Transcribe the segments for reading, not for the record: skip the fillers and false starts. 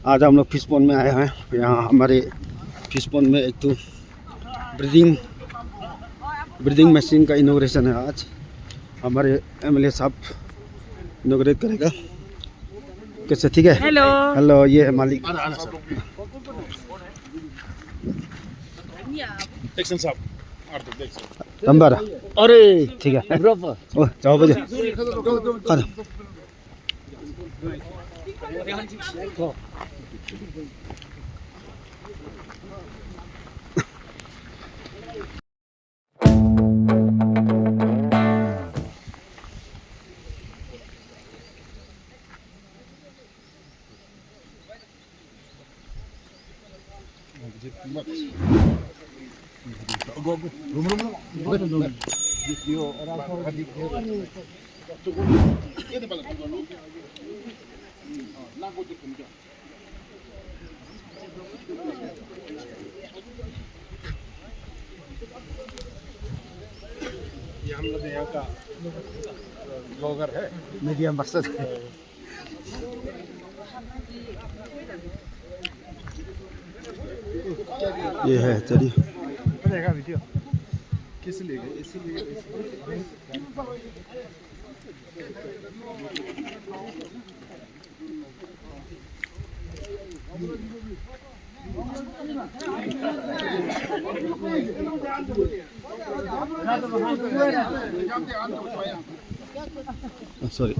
आज हम लोग फिश पॉन्ड में आए हैं। यहाँ हमारे फिश पॉन्ड में एक तो ब्रीदिंग मशीन का इनोग्रेशन है। आज हमारे एमएलए साहब इनोग्रेट करेगा। कैसे, ठीक है? हेलो हेलो, ये है मालिक। नंबर, अरे ठीक है। ओ जाओ बजे ये हम लोग यहाँ का ब्लॉगर है, मीडिया मकसद है। ये है, चलिए वीडियो किस लिए गए? इसीलिए सॉरी।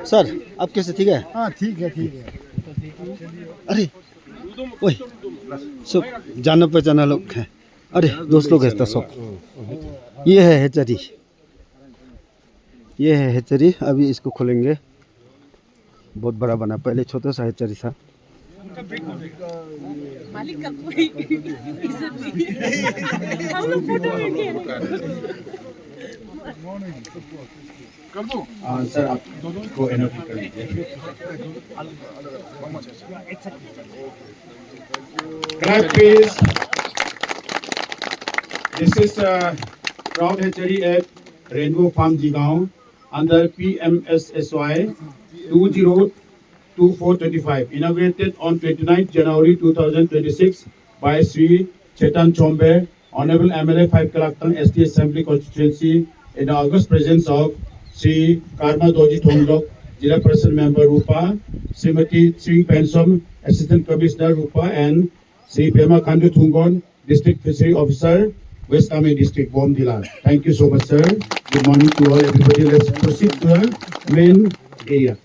सर आप कैसे, ठीक है? हाँ ठीक है, ठीक है। अरे ओए, सब जाना पहचाना लोग हैं। अरे दोस्त लोग हैं सब। ये है हेचरी, ये है हेचरी। अभी इसको खोलेंगे। बहुत बड़ा बना, पहले छोटा सा हेचरी था। मालिक का कोई इज्जत नहीं है। हम लोग फोटो में क्या कर दो सर, आप को एनओपी कर लीजिए। Clap please. This is Proud Hatchery at Rainbow Farm Jigaon under PMSSY 2024-25, inaugurated on 29th January 2026 by Sri Chetan Chombe, Honorable MLA 5 Kalaktan ST Assembly Constituency, in the august presence of Sri Karma Doji Thonglok, Jila Person Member Rupa, Srimati Sri Pensom, Assistant Commissioner Rupa, and Sri Pema Khandu Thungon, District Fishery Officer, West Kamen District, Bom Dilan. Thank you so much, sir. Good morning to all, everybody. Let's proceed to the main area.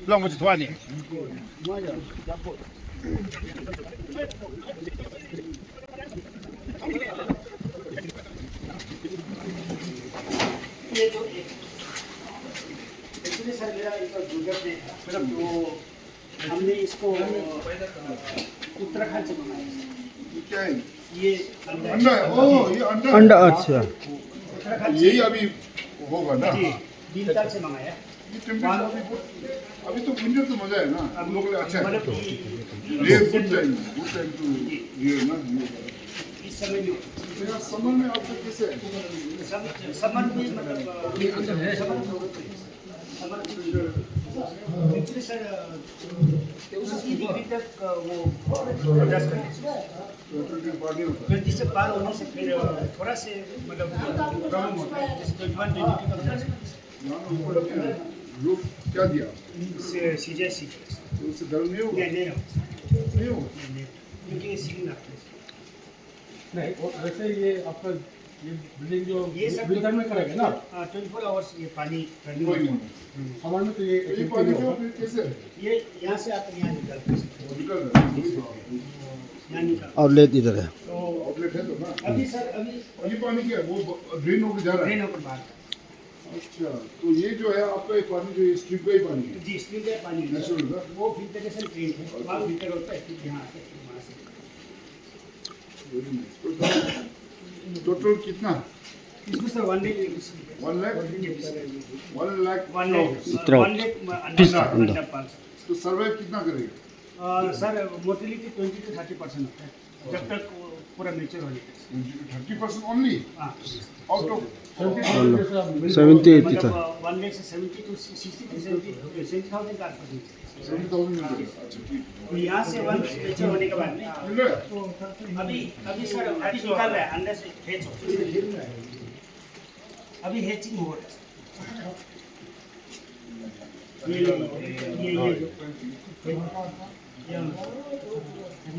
long with 20. Actually sir मेरा एक दुर्गत है, तो हमने इसको उत्तराखंड से मंगाया। क्या है ये अंडा है? ओ ये अंडा अंडा, अच्छा। उत्तराखंड यही अभी होगा ना? जी भीलताल से मंगाया। ये टेम्परेचर अभी तो विंटर तो मजा है ना, हम लोग के लिए अच्छा है। मतलब ये गुड टाइम टू ये ना। इस समय में मेरा समर में आपका कैसे है? समर में मतलब एक्चुअली सर 20 डिग्री तक वो एडजस्ट करते हैं। 20 से पार होने से फिर थोड़ा से मतलब प्रॉब्लम होता है। जैसे 21 तक रूफ क्या दिया? सीजे तो उससे गर्म नहीं होगा? नहीं नहीं होगा। क्योंकि सीलिंग आता है। नहीं, और वैसे ये आपका ये बिल्डिंग जो ये सब विंटर में करेंगे ना, 24 आवर्स ये पानी कोई नहीं। समर में तो ये ये पानी क्यों फिर कैसे है? ये यहाँ से आकर यहाँ निकलता है। निकल रहा है। यहाँ निकल आउटलेट इधर है। तो आउटलेट है तो ना। अभी सर अभी ये पानी क्या है? वो ड्रेन होकर जा रहा है? ट्रेन होकर बाहर अच्छा, तो ये जो है आपका ये पानी जो स्ट्रीट का ही पानी है? जी स्टील का पानी नेचुरल ना? वो फिल्टरेशन ट्रेन है, वहाँ फिल्टर होता है, फिर यहाँ आते हैं वहाँ से। टोटल कितना? इसमें सर 1 लाख 1 लाख 1 लाख 1 लाख अंडा पाल तो सर्वाइव कितना करेगा? सर मोर्टेलिटी 20 to 30% होता है। जब तक पूरा मेच्योर होने तक। 30% only हाँ out of 70-80 था। मतलब 1 लाख से 70 to 60 to 70,000 का आसपास मिलता है। 70,000 मिल जाएगा। अच्छा ठीक तो यहाँ से वन मेच्योर होने के बाद में मिल रहा है? अभी सर अभी निकाल रहा है अंदर से हेच हो अभी हेचिंग हो रहा है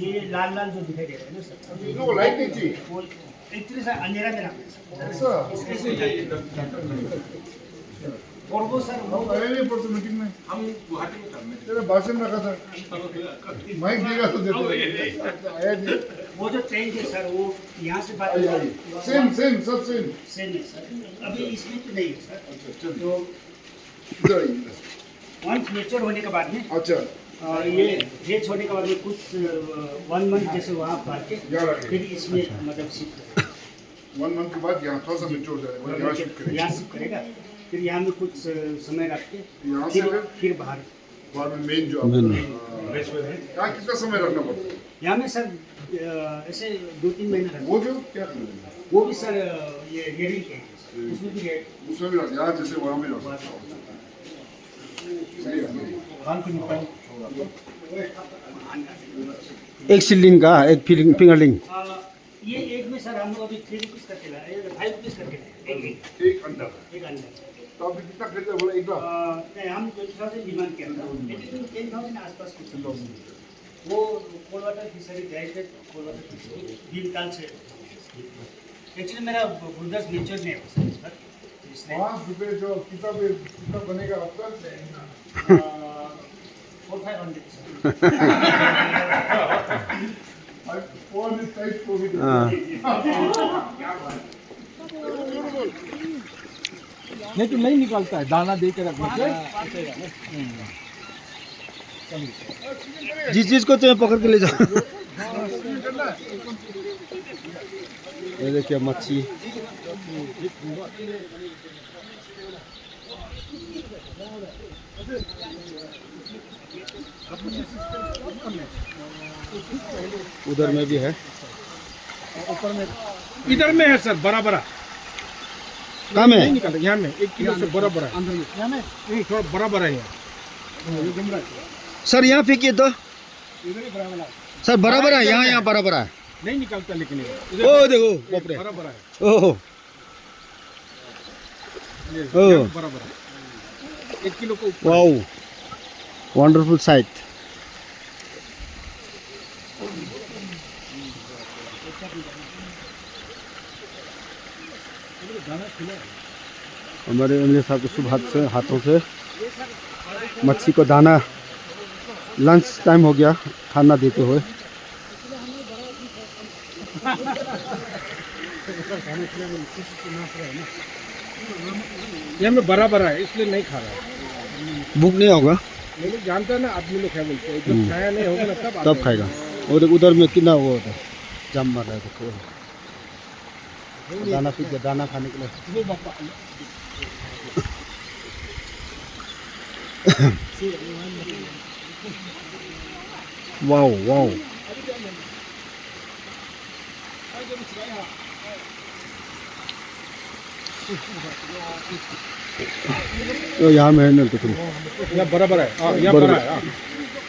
ये लाल लाल जो दिखाई दे रहा है ना सर इनको लाइट नहीं चाहिए। वो एक्चुअली सर अंधेरा में रखते हैं ऐसा और वो सर हम आए नहीं परसों मीटिंग में। हम गुवाहाटी में करने तेरा भाषण रखा था माइक देगा तो देते आया नहीं। वो जो ट्रेन है सर वो यहाँ से बात सेम सेम सब सेम। सेम है सर अभी इसमें तो नहीं है सर अच्छा तो इधर आइए, इधर। वंस मेच्योर होने के बाद में अच्छा ये हेच होने के बाद में कुछ 1 मंथ जैसे वहाँ भर के यहाँ रखें। फिर इसमें मतलब शिफ्ट 1 मंथ के बाद यहाँ थोड़ा सा मेच्योर हो जाएगा यहाँ शिफ्ट करेंगे। यहाँ शिफ्ट करेगा फिर यहाँ में कुछ समय रख के यहाँ से फिर बाहर बाद में मेन जो आपका यहाँ कितना समय रखना पड़ता है? यहाँ में सर ऐसे 2-3 महीने रखा वो जो क्या करेंगे वो भी सर ये हेयरिंग के उसमें भी उसमें भी रख यहाँ जैसे वहाँ भी रख एक सीलिंग का एक फिंगरलिंग। ये एक में सर हम लोग अभी 3 रुपीज़ करके लाए 5 रुपीज़ करके लाए एक अंडा एक अंडा तो आपने कितना खरीदा बोला एक लाख नहीं हम 20,000 डिमांड किया था लेकिन 10,000 आसपास कुछ वो कोल वाटर फिशरी डायरेक्टेड कोल वाटर फिशरी भीमताल से एक्चुअली मेरा बुर्दस नेचर नहीं है सर इस पर इसलिए 5 रुपए जो कितना बनेगा आपका 400-500 और टाइट कोविड नहीं तो नहीं निकलता है दाना दे के रखने से। जिस चीज को चाहिए पकड़ के ले जाओ। ये देखिए मच्छी। उधर में भी है। इधर में है सर बड़ा बड़ा कहाँ में नहीं है? निकलता यहाँ में 1 किलो से बड़ा बड़ा अंदर में यहाँ में थोड़ा बड़ा बड़ा है सर यहाँ फेंकिए तो सर बराबर है यहाँ बराबर है। नहीं निकलता लेकिन ये ओ देखो बाप रे बड़ा बड़ा है ओह ये ओह बड़ा बड़ा 1 किलो को ऊपर वाओ वंडरफुल साइट। हमारे एमएलए साहब के शुभ हाथों से मच्छी को दाना लंच टाइम हो गया खाना देते हुए। यहाँ में बड़ा बड़ा है इसलिए नहीं खा रहा है। भूख नहीं होगा ये लोग जानते हैं ना आदमी लोग क्या बोलते हैं जब खाया नहीं होगा ना तब खाएगा। और उधर में कितना वो होता है जम मार रहा है देखो दाना पी के दाना खाने के लिए। वाओ वाओ तो यहाँ में है ना देखो यहाँ बड़ा बड़ा है यहाँ बड़ा है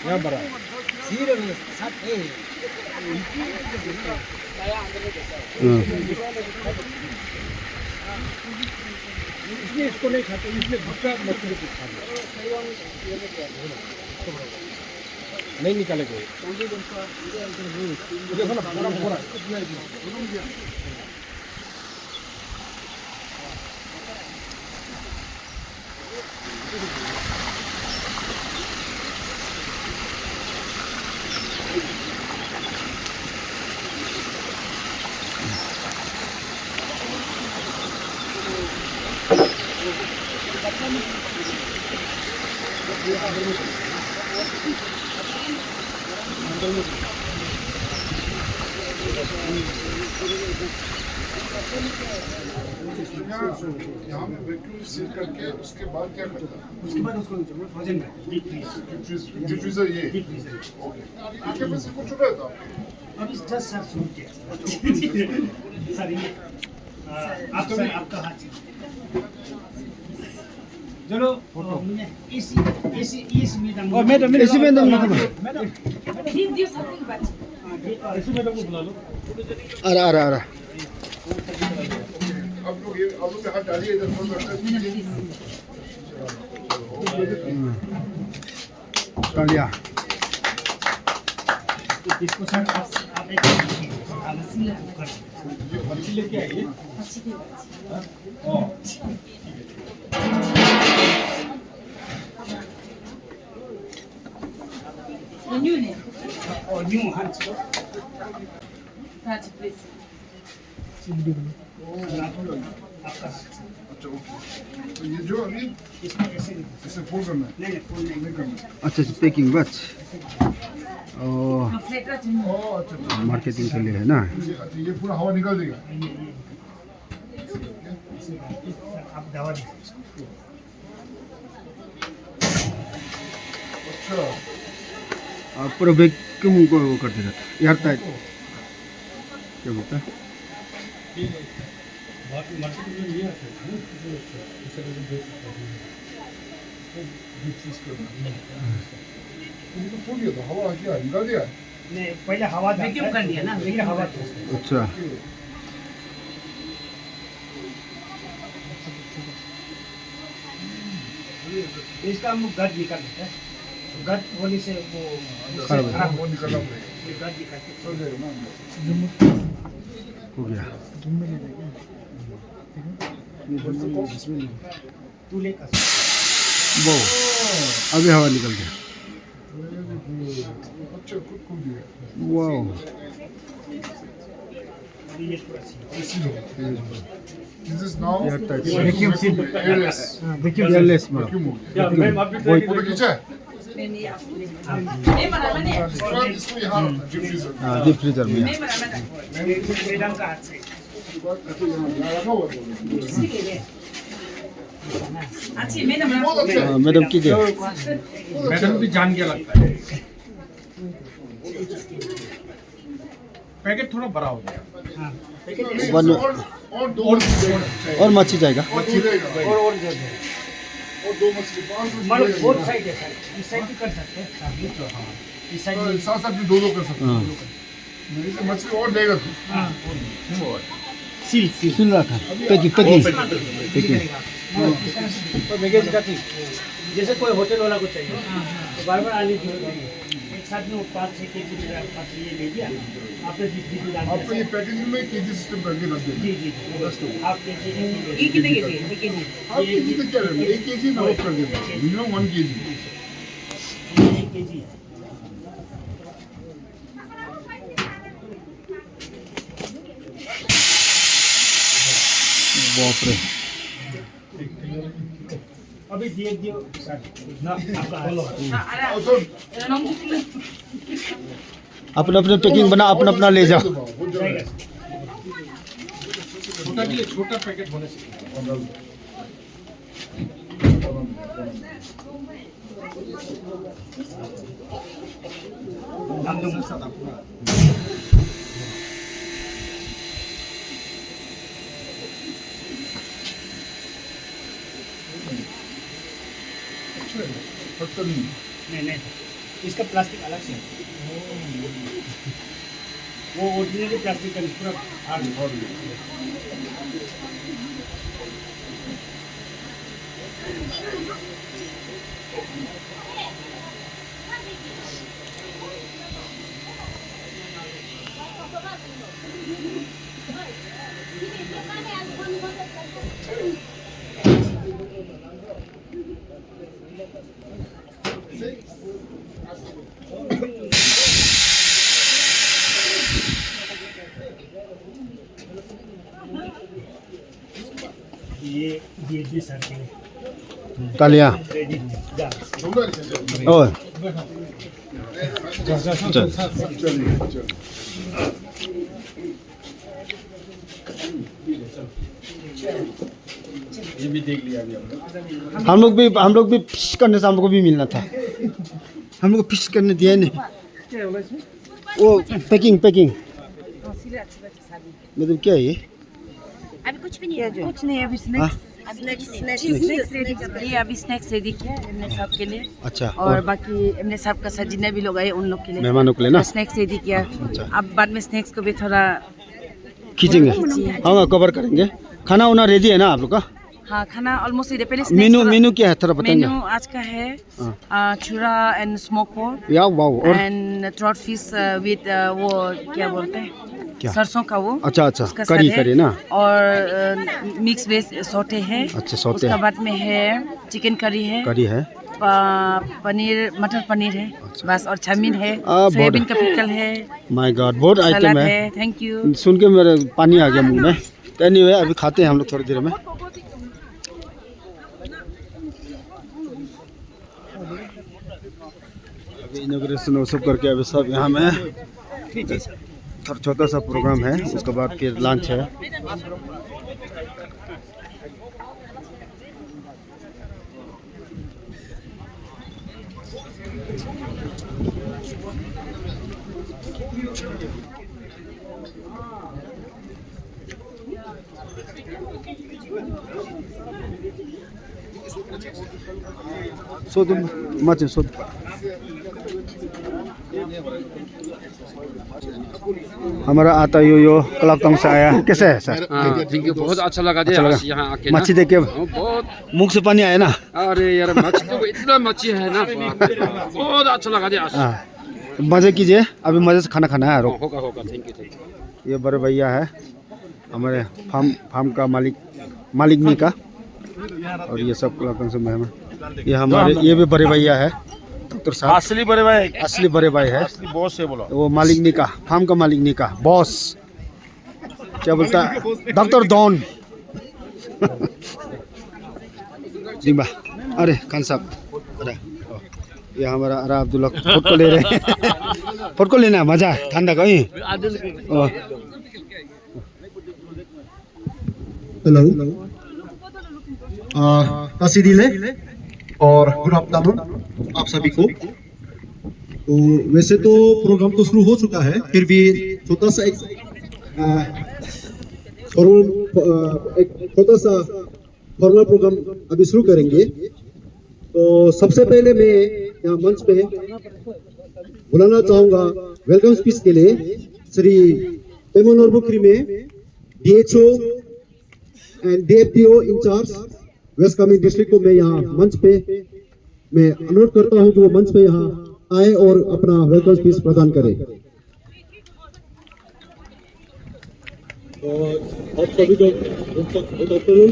यहाँ बड़ा है इसलिए इसको नहीं खाते इसलिए दूसरा मछली कुछ खाते नहीं निकालेगा देखो ना बड़ा बड़ा यहाँ में वैक्यूम सील करके उसके बाद क्या करता है? उसके बाद उसको फ्रोजन में डीप फ्रीज डिफ्यूजर ये डीप फ्रीजर ओके आपके पास कुछ हो रहा था अभी जस्ट सर सुन के सर ये आप सर आपका हाथ चलो मुझे इसी मैडम इसी में दम Hindi sa ating batch. आ रहा आ रहा आप लोग पे हाथ डालिए इधर थोड़ा कर लिया इसको सर आप एक लेके आइए New name. और न्यू हाथ Touch, please. आपका अच्छा ओके तो ये जो अभी इसमें ऐसे नहीं इसे फोल्ड करना है नहीं फोन नहीं नहीं करना अच्छा अच्छा पैकिंग बस ओ Flatter to ओ अच्छा अच्छा मार्केटिंग के लिए है ना अच्छा ये पूरा हवा निकाल देगा आप दवा दीजिए अच्छा पूरा वैक्यूम को वो कर देगा एयर टाइट क्या बोलता है मार्केट में ये आता है इनको खोल दिया था हवा क्या निकाल दिया नहीं पहले हवा Vacuum कर दिया ना, देखिए हवा अच्छा इसका हम गद निकाल देते हैं गद होने से वो खराब है। खराब वो निकालना पड़ेगा ये गद निकाल के हो जाएगा ना हो गया तू लेकर वो अभी हवा निकल गया अच्छा खुद खोल दिया वाओ अभी ये पूरा seal This is now Air tight. vacuum seal airless airless में vacuum हो गया क्या मैम आप भी वही फोटो खींचा है Many after. Eh, marami na. इसको इसको यहाँ रखना डिफ्यूजर हाँ डीप फ्रीजर में Eh, marami na. मैडम का हाथ से अच्छा यहाँ लगा हुआ है Sige, eh. Achi, may naman बहुत ako. अच्छा है मैडम कीजिए मैडम भी जान के लगता है पैकेट थोड़ा बड़ा हो गया हाँ वन और दो मछली और मच्छी जाएगा और चिरेगा और जो है और दो मछली पांच मतलब मछली बोथ साइड है सर इस साइड भी कर सकते हैं इस साइड भी साथ साथ भी दो कर सकते हाँ हैं नहीं तो मछली और देगा तू सील सुन रखा पैकिंग पैकिंग पैकिंग बैगेज का चीज जैसे कोई होटल वाला को चाहिए तो बार बार आने की एक साथ में वो 5-6 केजी मेरा पास ये ले लिया आपने 20 डाल आपको ये पैकेजिंग में केजी सिस्टम करके रख देना जी जी आप केजी Eh, kini. आप केजी तो क्या रहना एक केजी में ऑफ कर देना मिनिमम 1 केजी 1 केजी बाप रे अभी देख दियो सर ना आपका बोलो और तो अपने अपने पैकिंग बना अपना अपना ले जाओ हो जाएगा छोटा के लिए छोटा पैकेट होने से हम दोनों साथ आपका पत्थर नहीं नहीं इसका प्लास्टिक अलग से है वो ओरिजिनली प्लास्टिक का पूरा हार्ड और ये भी सर के कालिया रेडी जा ओए चल चलिए चलिए ये भी देख लिया अभी हमने हम लोग भी फिश करने से हमको भी मिलना था हम लोग फिश करने दिया नहीं वो पैकिंग पैकिंग इसीलिए अच्छी बात है शादी। मतलब क्या है ये? अभी कुछ भी नहीं है, कुछ नहीं अभी स्नैक्स रेडी कर रहे हैं। ये अभी स्नैक्स रेडी किया है हमने सब के लिए, अच्छा, और बाकी हमने सबका साथ जितने भी लोग आए उन लोग के लिए मेहमानों के लिए ना स्नैक्स रेडी किया। अच्छा। अब बाद में स्नैक्स को भी थोड़ा खींचेंगे, हाँ कवर करेंगे। खाना वाना रेडी है ना आप लोग का? हाँ खाना ऑलमोस्ट रेडी। पहले मेनू क्या है थोड़ा बताएंगे? मेनू आज का है चूरा एंड स्मोक पोर्क या वाओ, और एंड ट्रॉट फिश विद वो क्या बोलते हैं, क्या? सरसों का वो। अच्छा अच्छा, उसका करी साथ है। करी ना। और मिक्स वेज सोटे है। अच्छा, सोटे। उसका बाद में है चिकन करी है, करी है, पनीर मटर पनीर है बस, और चाउमीन है, बहुत- सोयाबीन का पिकल है, माय गॉड बहुत आइटम सलाद है। है। Thank you. सुन के मेरे पानी आ गया मुंह में। तो एनीवे अभी खाते हैं हम लोग थोड़ी देर में। अभी इनॉग्रेशन वो सब करके अभी सब यहाँ में थोड़ा छोटा सा प्रोग्राम है, उसके बाद फिर लंच है। सोध मच सोध हमारा आता यो कलाकतंग से आया। कैसे है सर? थैंक यू, बहुत अच्छा लगा जी अच्छा लगा। आज यहाँ आके ना। मच्छी देख के बहुत, मुंह से पानी आया ना। अरे यार मच्छी तो इतना मच्छी है ना, बहुत अच्छा लगा जी आज। हाँ, मजे कीजिए, अभी मजे से खाना खाना है। होगा होगा, थैंक यू। ये बड़े भैया है हमारे फार्म का मालिकनी का, और ये सब कलाकतंग से मेहमान। ये हमारे ये भी बड़े भैया है डॉक्टर साहब। असली बड़े भाई, असली बड़े भाई है, बॉस से बोलो। वो मालिकनी का, फार्म का मालिकनी का बॉस, क्या बोलता है, डॉक्टर डॉन। जिम्बा, अरे खान साहब, अरे ये हमारा अरा अब्दुल्ला फोटो ले रहे हैं। फोटो लेना है, मजा है, ठंडा का ही। हेलो, तसीदिले और गुड आफ्टरनून आप सभी को। तो वैसे तो प्रोग्राम तो शुरू हो चुका है, फिर भी छोटा सा एक छोटा सा फॉर्मल प्रोग्राम अभी शुरू करेंगे। तो सबसे पहले मैं यहाँ मंच पे बुलाना चाहूँगा वेलकम स्पीच के लिए श्री पेमो नोरबुक्री में DHO and DFDO incharge west Kameng district को मैं यहाँ मंच पे मैं अनुरोध करता हूँ कि वो मंच पे यहाँ आए और अपना वेलकम स्पीच प्रदान करें। आप सभी को गुड आफ्टरनून।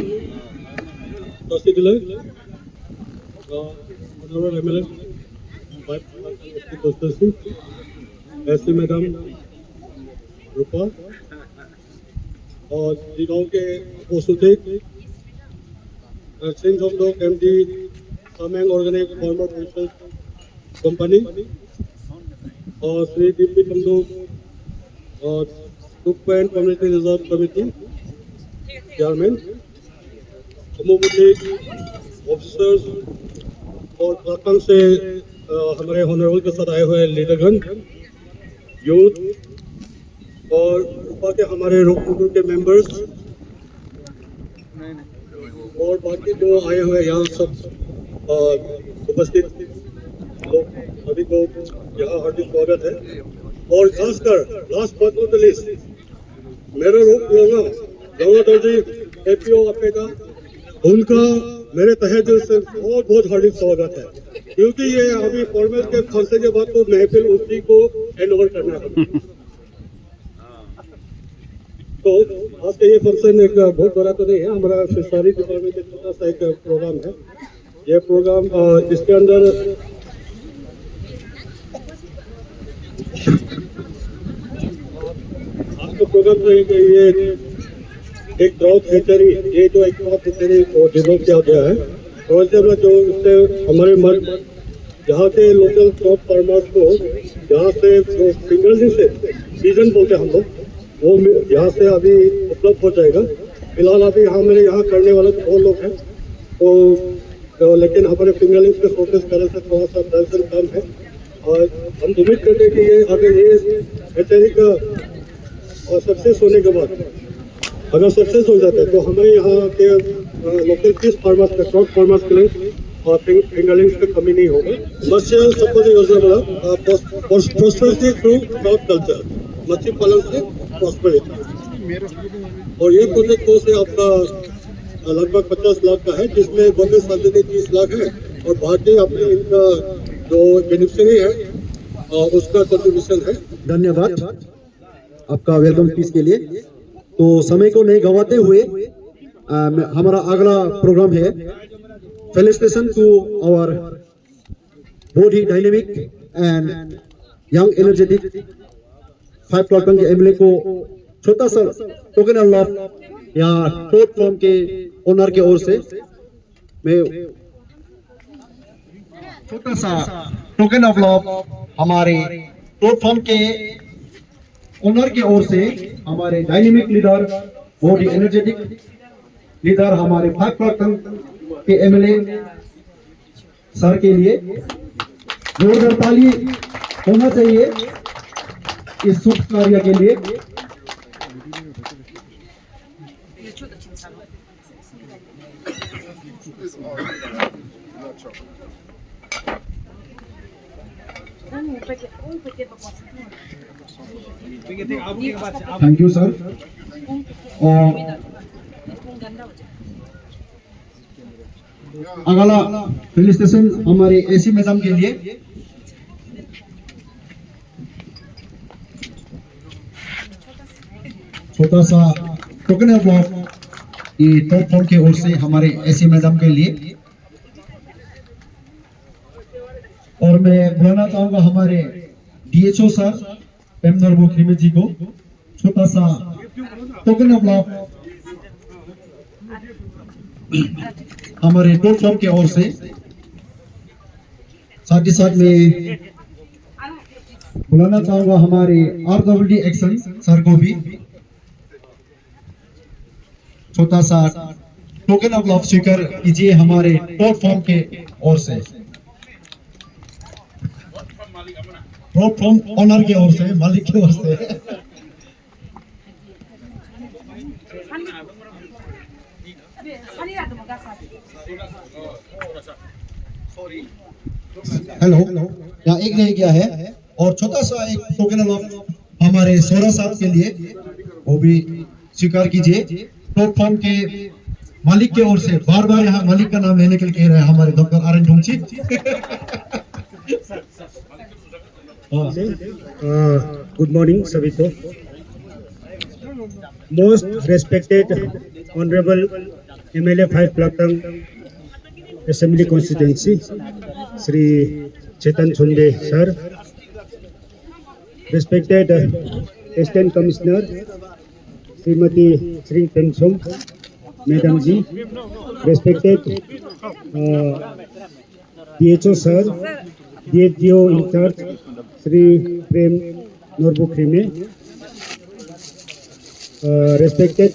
ऑनरेबल MLA ऐसे मैडम रूपा और गाँव के Vasudev Exchange of the MD Samyang Organic Farmer Research Company और श्री दीपी बंधु और सुख and community reserve committee chairman, कमोबुद्धी ऑफिसर्स और कलाकतंग से हमारे ऑनरेबल के साथ आए हुए लीडरगण, यूथ और रूपा के हमारे रोक के मेंबर्स और बाकी जो आए हुए यहाँ सब उपस्थित लोग सभी को यहाँ हार्दिक स्वागत है। और खासकर last but not the list मेरे लोग दर्जी APO अपेगा, उनका मेरे तहे दिल से बहुत बहुत हार्दिक स्वागत है, क्योंकि ये अभी फॉर्मल के फंसे के बाद तो महफिल उसी को हैंड ओवर करना है। तो आज का ये फंक्शन एक बहुत बड़ा तो नहीं है, हमारा फिशरी डिपार्टमेंट का छोटा सा एक प्रोग्राम है। ये प्रोग्राम इसके अंदर आज का प्रोग्राम तो ये एक ड्राउट हैचरी, ये जो एक ड्राउट हैचरी डेवलप किया गया है, और जो इससे हमारे यहाँ के लोकल क्रॉप फार्मर्स को यहाँ से जो सिंगल से सीजन बोलते हैं हम लोग, वो यहाँ से अभी उपलब्ध हो जाएगा। फिलहाल अभी मेरे यहाँ करने वाले बहुत लोग हैं, तो लेकिन हमारे फिंगरलिंग्स पे फोकस करने से थोड़ा सा टेंशन कम है, और हम उम्मीद करते हैं कि ये अगर ये हैचरी का और सक्सेस होने के बाद अगर सक्सेस हो जाता है तो हमारे यहाँ के लोकल फिश फार्मर्स का ट्राउट फार्मर्स के लिए और फिंगरलिंग्स का कमी नहीं होगा। मत्स्य संपदा योजना प्रोस्पेरिटी थ्रू ट्राउट कल्चर, मछली पालन से प्रॉस्पेरिटी। और ये प्रोजेक्ट को से आपका लगभग 50 लाख का है, जिसमें गवर्नमेंट सब्सिडी 30 लाख है और भारतीय अपने इनका जो बेनिफिशियरी है उसका कंट्रीब्यूशन है। धन्यवाद आपका वेलकम स्पीच के लिए। तो समय को नहीं गंवाते हुए हमारा अगला प्रोग्राम है felicitation to our body dynamic and young energetic 5 क्लॉटन के एमएलए को छोटा सा टोकन ऑफ लव या ट्राउट फार्म के ओनर के ओर से मैं छोटा सा टोकन ऑफ लव हमारे ट्राउट फार्म के ओनर की ओर से हमारे dynamic leader body energetic leader हमारे 5 क्लॉटन के एमएलए सर के लिए जोरदार ताली होना चाहिए इस शुभ कार्य के लिए। Thank you sir. और अगला फेलिसिटेशन हमारे एसी मैडम के लिए छोटा सा token of love top form के ओर से हमारे एसी मैडम के लिए। और मैं बुलाना चाहूंगा हमारे डीएचओ सर पेमनर बोखरीमे जी को छोटा सा टोकन ऑफ लव हमारे टॉप फॉर्म के ओर से। साथ ही साथ में बुलाना चाहूंगा हमारे आरडब्ल्यूडी एक्शन सर को भी छोटा सा टोकन ऑफ लव स्वीकार कीजिए हमारे टॉप फॉर्म के ओर से, टॉप फॉर्म ऑनर के ओर से, मालिक के ओर से। हेलो, यहाँ एक रह गया है और छोटा सा एक टोकन ऑफ हमारे सोरा साहब के लिए वो भी स्वीकार कीजिए टॉप फॉर्म के मालिक के ओर से। बार बार यहाँ मालिक का नाम लेने के लिए कह रहे हैं हमारे डॉक्टर आर एन ढूंची। गुड मॉर्निंग सभी को। मोस्ट रेस्पेक्टेड ऑनरेबल एमएलए 5 क्लॉटन assembly constituency Shri Chetan Chombe sir, respected assistant commissioner Shrimati Shri पेमसोम madam ji, respected DHO sir, DHO incharge Shri Prem नोरबुखरीमे, respected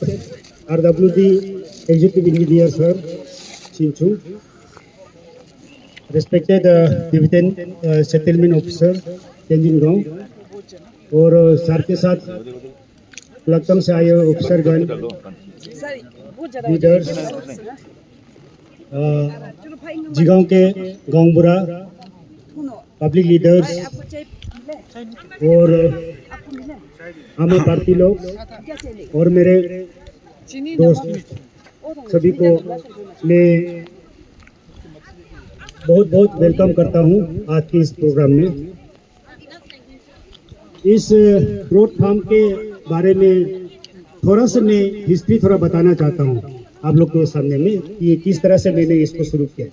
RWD executive engineer sir चिंचू, respected division settlement officer Tenzin गांव, और सर के साथ क्लॉटन से आए ऑफिसरगण, लीडर्स, जिगांव के गांव बुरा पब्लिक लीडर्स और आम पार्टी लोग और मेरे दोस्त सभी को मैं बहुत बहुत वेलकम करता हूं आज के इस प्रोग्राम में। इस ट्राउट फार्म के बारे में थोड़ा सा मैं हिस्ट्री थोड़ा बताना चाहता हूं आप लोग के सामने में कि किस तरह से मैंने इसको शुरू किया।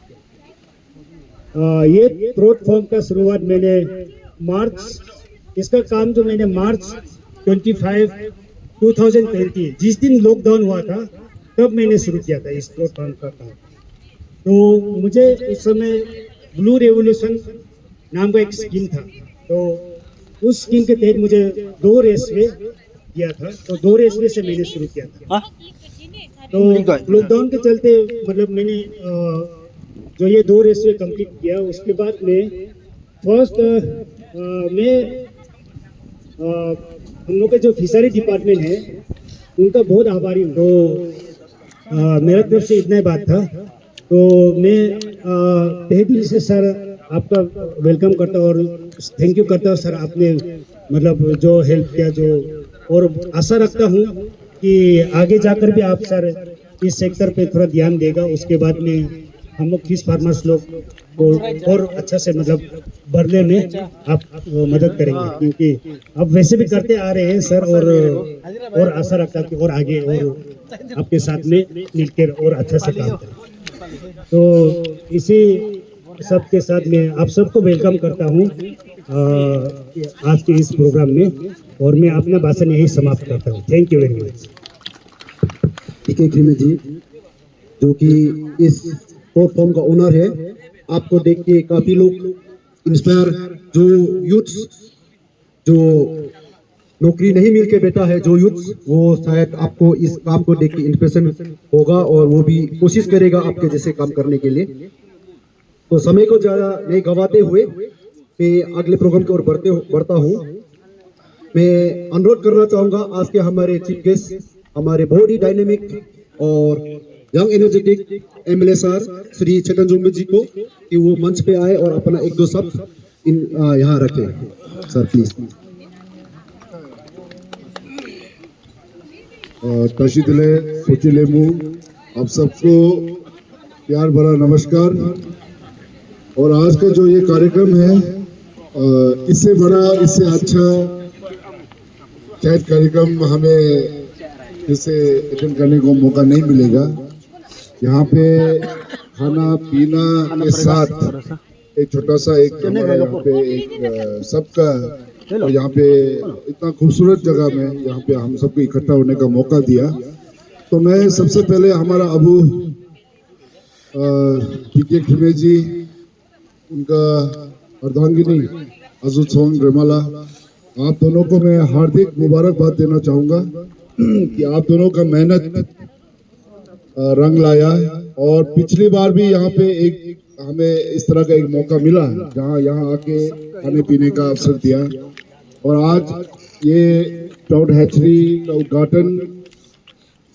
ये ट्राउट फार्म का शुरुआत मैंने इसका काम जो मैंने मार्च 25, 2020 जिस दिन लॉकडाउन हुआ था तब मैंने शुरू किया था इस ट्राउट फार्म का काम। तो मुझे उस समय ब्लू रेवोल्यूशन नाम का एक स्कीम था, तो उस स्कीम के तहत मुझे 2 रेसवे दिया था, तो 2 रेसवे से मैंने शुरू किया था। तो लॉकडाउन के चलते मतलब मैंने जो ये 2 रेसवे कंप्लीट किया, उसके बाद में फर्स्ट मैं हम लोग का जो फिशरी डिपार्टमेंट है उनका बहुत आभारी हूँ। तो मेरा तरफ से इतना ही बात था। तो मैं तहे दिल से सर आपका वेलकम करता हूँ और थैंक यू करता हूँ सर, आपने मतलब जो हेल्प किया जो, और आशा रखता हूँ कि आगे जाकर भी आप सर इस सेक्टर पे थोड़ा ध्यान देगा। उसके बाद में हम लोग फिश फार्मर्स लोग को और अच्छा से मतलब बढ़ने में आप मदद करेंगे, क्योंकि आप वैसे भी करते आ रहे हैं सर, और आशा रखता हूँ कि और आगे और आपके साथ में मिलकर और अच्छा से काम करें। तो इसी सब के साथ मैं आप सबको वेलकम करता हूँ आज के इस प्रोग्राम में, और मैं अपना भाषण यही समाप्त करता हूँ। Thank you very much. P K Khime ji जो कि इस प्लेटफॉर्म का ओनर है, आपको देख के काफी लोग इंस्पायर, जो यूथ्स जो नौकरी नहीं मिल के बैठा है, जो यूथ्स वो शायद आपको इस काम को देख के इंस्पिरेशन होगा और वो भी कोशिश करेगा आपके जैसे काम करने के लिए। तो समय को ज्यादा नहीं गवाते हुए मैं अगले प्रोग्राम की ओर बढ़ता हूँ। मैं अनुरोध करना चाहूंगा आज के हमारे चीफ गेस्ट, हमारे बहुत ही डायनेमिक और young energetic MLA sir Shri Chetan Chombe ji को कि वो मंच पे आए और अपना एक दो शब्द यहाँ रखे। Sir please. तशीदिले सोचिलेमू, आप सबको प्यार भरा नमस्कार। और आज का जो ये कार्यक्रम है, इससे बड़ा, इससे अच्छा शायद कार्यक्रम हमें इसे अटेंड करने को मौका नहीं मिलेगा। यहाँ पे खाना पीना के साथ एक छोटा सा एक हमारा यहाँ पे एक सबका, और यहाँ पे इतना खूबसूरत जगह में यहाँ पे हम सबको इकट्ठा होने का मौका दिया। तो मैं सबसे पहले हमारा अबू पीके खिमे जी, उनका अर्धांगिनी अजुसोंग रेमाला, आप दोनों को मैं हार्दिक मुबारकबाद देना चाहूँगा कि आप दोनों का मेहनत रंग लाया। और पिछली बार भी यहाँ पे एक हमें इस तरह का एक मौका मिला जहाँ यहाँ आके खाने पीने का अवसर दिया। और आज ये ट्राउट हैचरी का उद्घाटन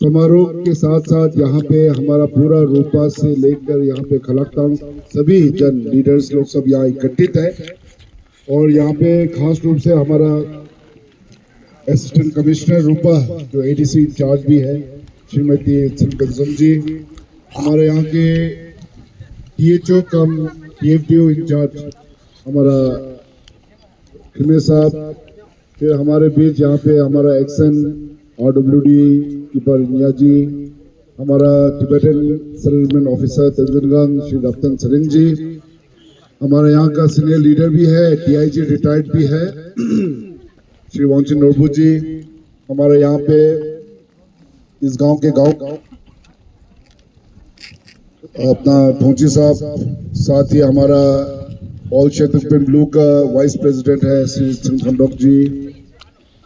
समारोह के साथ साथ यहाँ पे हमारा पूरा रूपा से लेकर यहाँ पे खलाकतांग सभी जन लीडर्स लोग सब यहाँ इकट्ठित है। और यहाँ पे खास रूप से हमारा असिस्टेंट कमिश्नर रूपा जो एडीसी इंचार्ज भी है श्रीमती सिंह जी, हमारे यहाँ के टीएचओ कम टीएफडीओ इंचार्ज हमारा खिमे साहब, फिर हमारे बीच यहाँ पे हमारा एक्सन RWD कीपर निया जी, हमारा टिबेटन सेटलमेंट ऑफिसर तेंजिनगांग श्री रफ्तन सरिन जी, हमारे यहाँ का सीनियर लीडर भी है, DIG रिटायर्ड भी है श्री वांगचिन नोरबू जी, हमारे यहाँ पे इस गांव के अपना भोंची साहब, साथ ही हमारा ऑल क्षेत्र ब्लू का वाइस प्रेसिडेंट है श्री सिंह जी,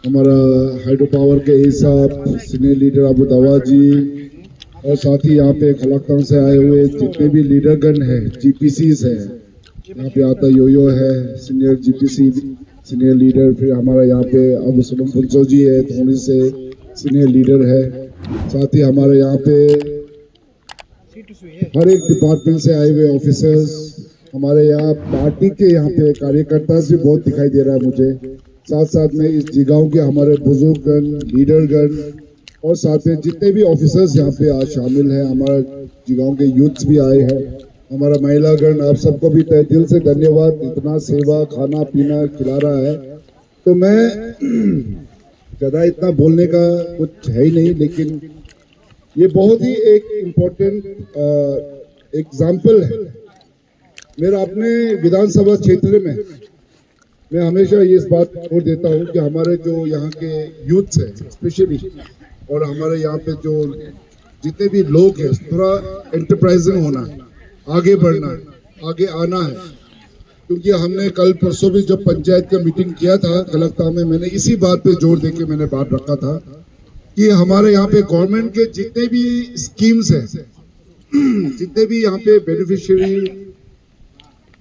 हमारा हाइड्रो पावर के ए साहब, सीनियर लीडर अबू दावा जी, और साथ ही यहाँ पे खलाकतांग से आए हुए जितने भी लीडरगण हैं, GPCs हैं, यहाँ पे आता योयो है सीनियर GPC सीनियर लीडर, फिर हमारा यहाँ पे अबू सलम फुलसो जी है धोनी से सीनियर लीडर है, साथ ही हमारे यहाँ पे हर एक डिपार्टमेंट से आए हुए ऑफिसर्स, हमारे यहाँ पार्टी के यहाँ पे कार्यकर्ता भी बहुत दिखाई दे रहा है मुझे, साथ साथ में इस जिगांव के हमारे बुजुर्गगण लीडरगण, और साथ में जितने भी ऑफिसर्स यहाँ पे आज शामिल हैं, हमारा जिगांव के यूथ्स भी आए हैं, हमारा महिलागण, आप सबको भी तहे दिल से धन्यवाद, इतना सेवा खाना पीना खिला रहा है। तो मैं ज़्यादा इतना बोलने का कुछ है ही नहीं, लेकिन ये बहुत ही एक इम्पोर्टेंट एग्जाम्पल है मेरा अपने विधानसभा क्षेत्र में। मैं हमेशा ये इस बात छोड़ देता हूँ कि हमारे जो यहाँ के यूथ्स हैं स्पेशली, और हमारे यहाँ पे जो जितने भी लोग हैं, थोड़ा एंटरप्राइजिंग होना है, आगे बढ़ना है, आगे आना है। क्योंकि हमने कल परसों भी जब पंचायत का मीटिंग किया था खलकतांग में, मैंने इसी बात पे जोर देके मैंने बात रखा था कि हमारे यहाँ पे गवर्नमेंट के जितने भी स्कीम्स हैं, जितने भी यहाँ पे बेनिफिशियरी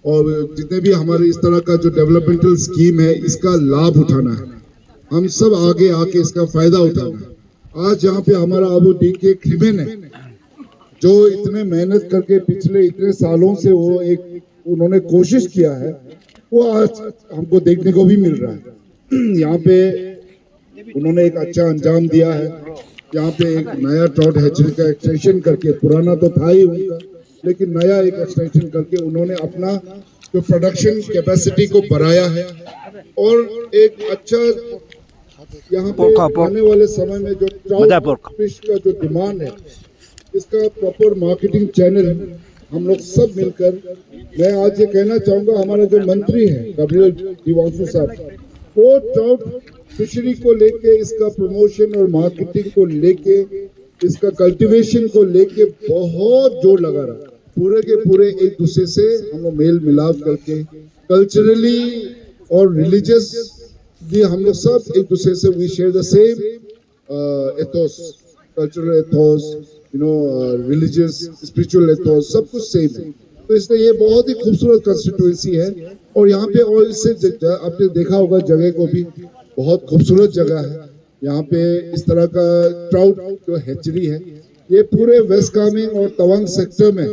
और जितने भी हमारे इस तरह का जो डेवलपमेंटल स्कीम है, इसका लाभ उठाना है। हम सब आगे आके इसका फायदा उठाना है। आज यहाँ पे हमारा अबू डीके खिमेन है, जो इतने मेहनत करके पिछले इतने सालों से वो एक उन्होंने कोशिश किया है, वो आज हमको देखने को भी मिल रहा है। यहाँ पे उन्होंने एक अच्छा अंजाम दिया है। यहाँ पे एक नया ट्राउट हैचरी का एक्सटेंशन करके, पुराना तो था ही उनका, लेकिन नया एक एक्सटेंशन करके उन्होंने अपना जो प्रोडक्शन कैपेसिटी को बढ़ाया है और एक अच्छा यहाँ पे आने वाले समय में जो ट्राउट फिश का जो डिमांड है, इसका प्रॉपर मार्केटिंग चैनल हम लोग सब मिलकर, मैं आज ये कहना चाहूँगा हमारा जो मंत्री है डब्ल्यू दिवांशु साहब, वो ट्राउट फिशरी को लेके, इसका प्रमोशन और मार्केटिंग को लेके, इसका कल्टीवेशन को लेके बहुत जोर लगा रहा है। पूरे के पूरे एक दूसरे से हम लोग मेल मिलाप करके कल्चरली और रिलीजियस भी हम लोग सब एक दूसरे से we share the same ethos, cultural ethos, religious spiritual ethos, सब कुछ सेम है। तो इसलिए ये बहुत ही खूबसूरत कंस्टिट्यूएंसी है और यहाँ पे, और इससे आपने देखा होगा जगह को भी, बहुत खूबसूरत जगह है। यहाँ पे इस तरह का ट्राउट जो हैचरी है, ये पूरे वेस्ट कामेंग और तवांग सेक्टर में,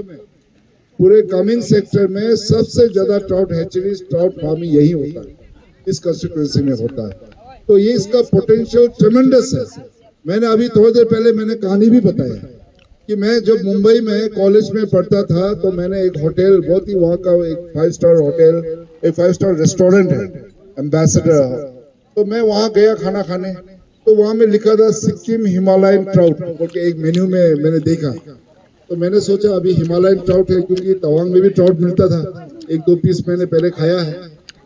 पूरे कामेंग सेक्टर में सबसे ज्यादा ट्राउट हैचरी, ट्राउट फार्मिंग यही होता है, इस कंस्टिट्यूएंसी में होता है। तो ये इसका पोटेंशियल ट्रेमेंडस है। मैंने अभी थोड़ी देर पहले मैंने कहानी भी बताया कि मैं जब मुंबई में कॉलेज में पढ़ता था, तो मैंने एक होटल, बहुत ही वहाँ का एक 5 स्टार होटल, एक 5 स्टार रेस्टोरेंट है, एम्बेसडर, तो मैं वहाँ गया खाना खाने, तो वहाँ में लिखा था सिक्किम हिमालयन ट्राउट बोल एक मेन्यू में मैंने देखा। तो मैंने सोचा अभी हिमालयन ट्राउट है, क्योंकि तवांग में भी ट्राउट मिलता था, 1-2 पीस मैंने पहले खाया है,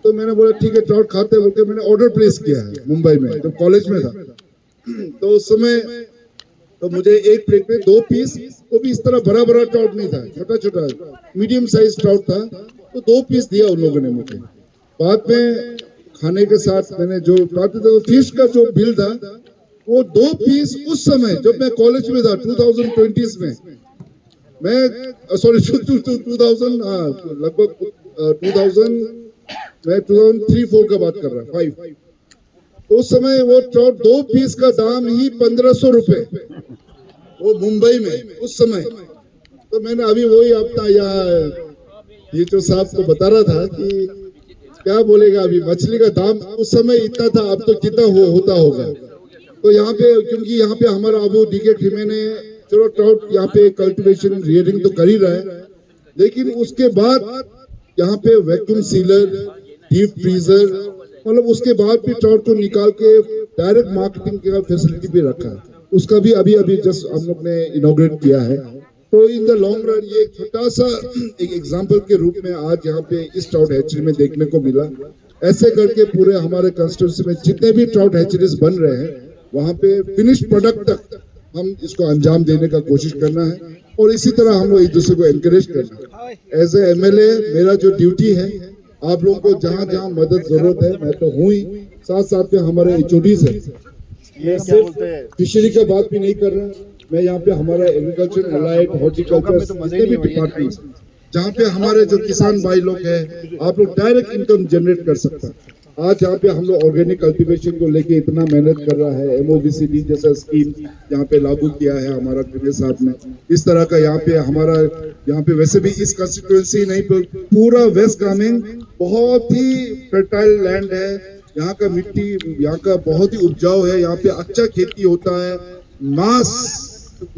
तो मैंने बोला ठीक है ट्राउट खाते हैं, बोल के मैंने ऑर्डर प्लेस किया है मुंबई में जब कॉलेज में था। तो उस समय तो मुझे एक प्लेट में 2 पीस, वो भी इस तरह बड़ा बड़ा ट्राउट नहीं था, छोटा छोटा मीडियम साइज ट्राउट था, तो 2 पीस दिया उन लोगों ने मुझे। बाद में खाने के साथ मैंने जो तो फिश का जो बिल था, वो 2 पीस उस समय जब मैं कॉलेज में था 2020 में, मैं सॉरी 2000 लगभग 2000 मैं 2003-4 का बात कर रहा, 5, उस समय वो ट्राउट 2 पीस का दाम ही 1500 रुपए, वो मुंबई में उस समय। तो मैंने अभी वही अपना यहाँ ये जो साहब को बता रहा था कि क्या बोलेगा, अभी मछली का दाम उस समय इतना था, अब तो कितना होता होगा। तो यहाँ पे, क्योंकि यहाँ पे हमारा अबू डीके खिमे ने चलो ट्राउट यहाँ पे कल्टीवेशन रियरिंग तो कर ही रहा है, लेकिन उसके बाद यहाँ पे वैक्यूम सीलर, डीप फ्रीजर, मतलब उसके बाद भी ट्राउट को निकाल के डायरेक्ट मार्केटिंग का फैसिलिटी भी रखा है, उसका भी अभी जस्ट हम लोग ने इनॉग्रेट किया है। तो इन द लॉन्ग रन ये एक छोटा सा एक एग्जांपल के रूप में आज यहाँ पे इस ट्राउट हैचरी में देखने को मिला। ऐसे करके पूरे हमारे कंस्टिट्यूएंसी में जितने भी ट्राउट हैचरीज बन रहे हैं, वहाँ पे फिनिश प्रोडक्ट तक हम इसको अंजाम देने का कोशिश करना है और इसी तरह हम लोग एक दूसरे को एनकरेज करना है। एज ए MLA मेरा जो ड्यूटी है, आप लोगों को जहाँ जहाँ मदद जरूरत है, मैं तो हूँ ही, साथ साथ में हमारे HODs है। मैं सिर्फ फिशरी का बात भी नहीं कर रहा, मैं यहाँ पे हमारा एग्रीकल्चर, एलाइड, हॉर्टिकल्चर, जितने भी डिपार्टमेंट्स जहाँ पे हमारे जो किसान भाई लोग हैं, आप लोग डायरेक्ट इनकम जनरेट कर सकते हैं। आज यहाँ पे हम लोग ऑर्गेनिक कल्टीवेशन को लेके इतना मेहनत कर रहा है, MOVCD जैसा स्कीम यहाँ पे लागू किया है हमारा खिमे साहब ने। इस तरह का यहाँ पे हमारा, यहाँ पे वैसे भी इस कंस्टिट्यूएंसी नहीं, पूरा वेस्ट कामेंग बहुत ही फर्टाइल लैंड है, यहाँ का मिट्टी, यहाँ का बहुत ही उपजाऊ है, यहाँ पे अच्छा खेती होता है,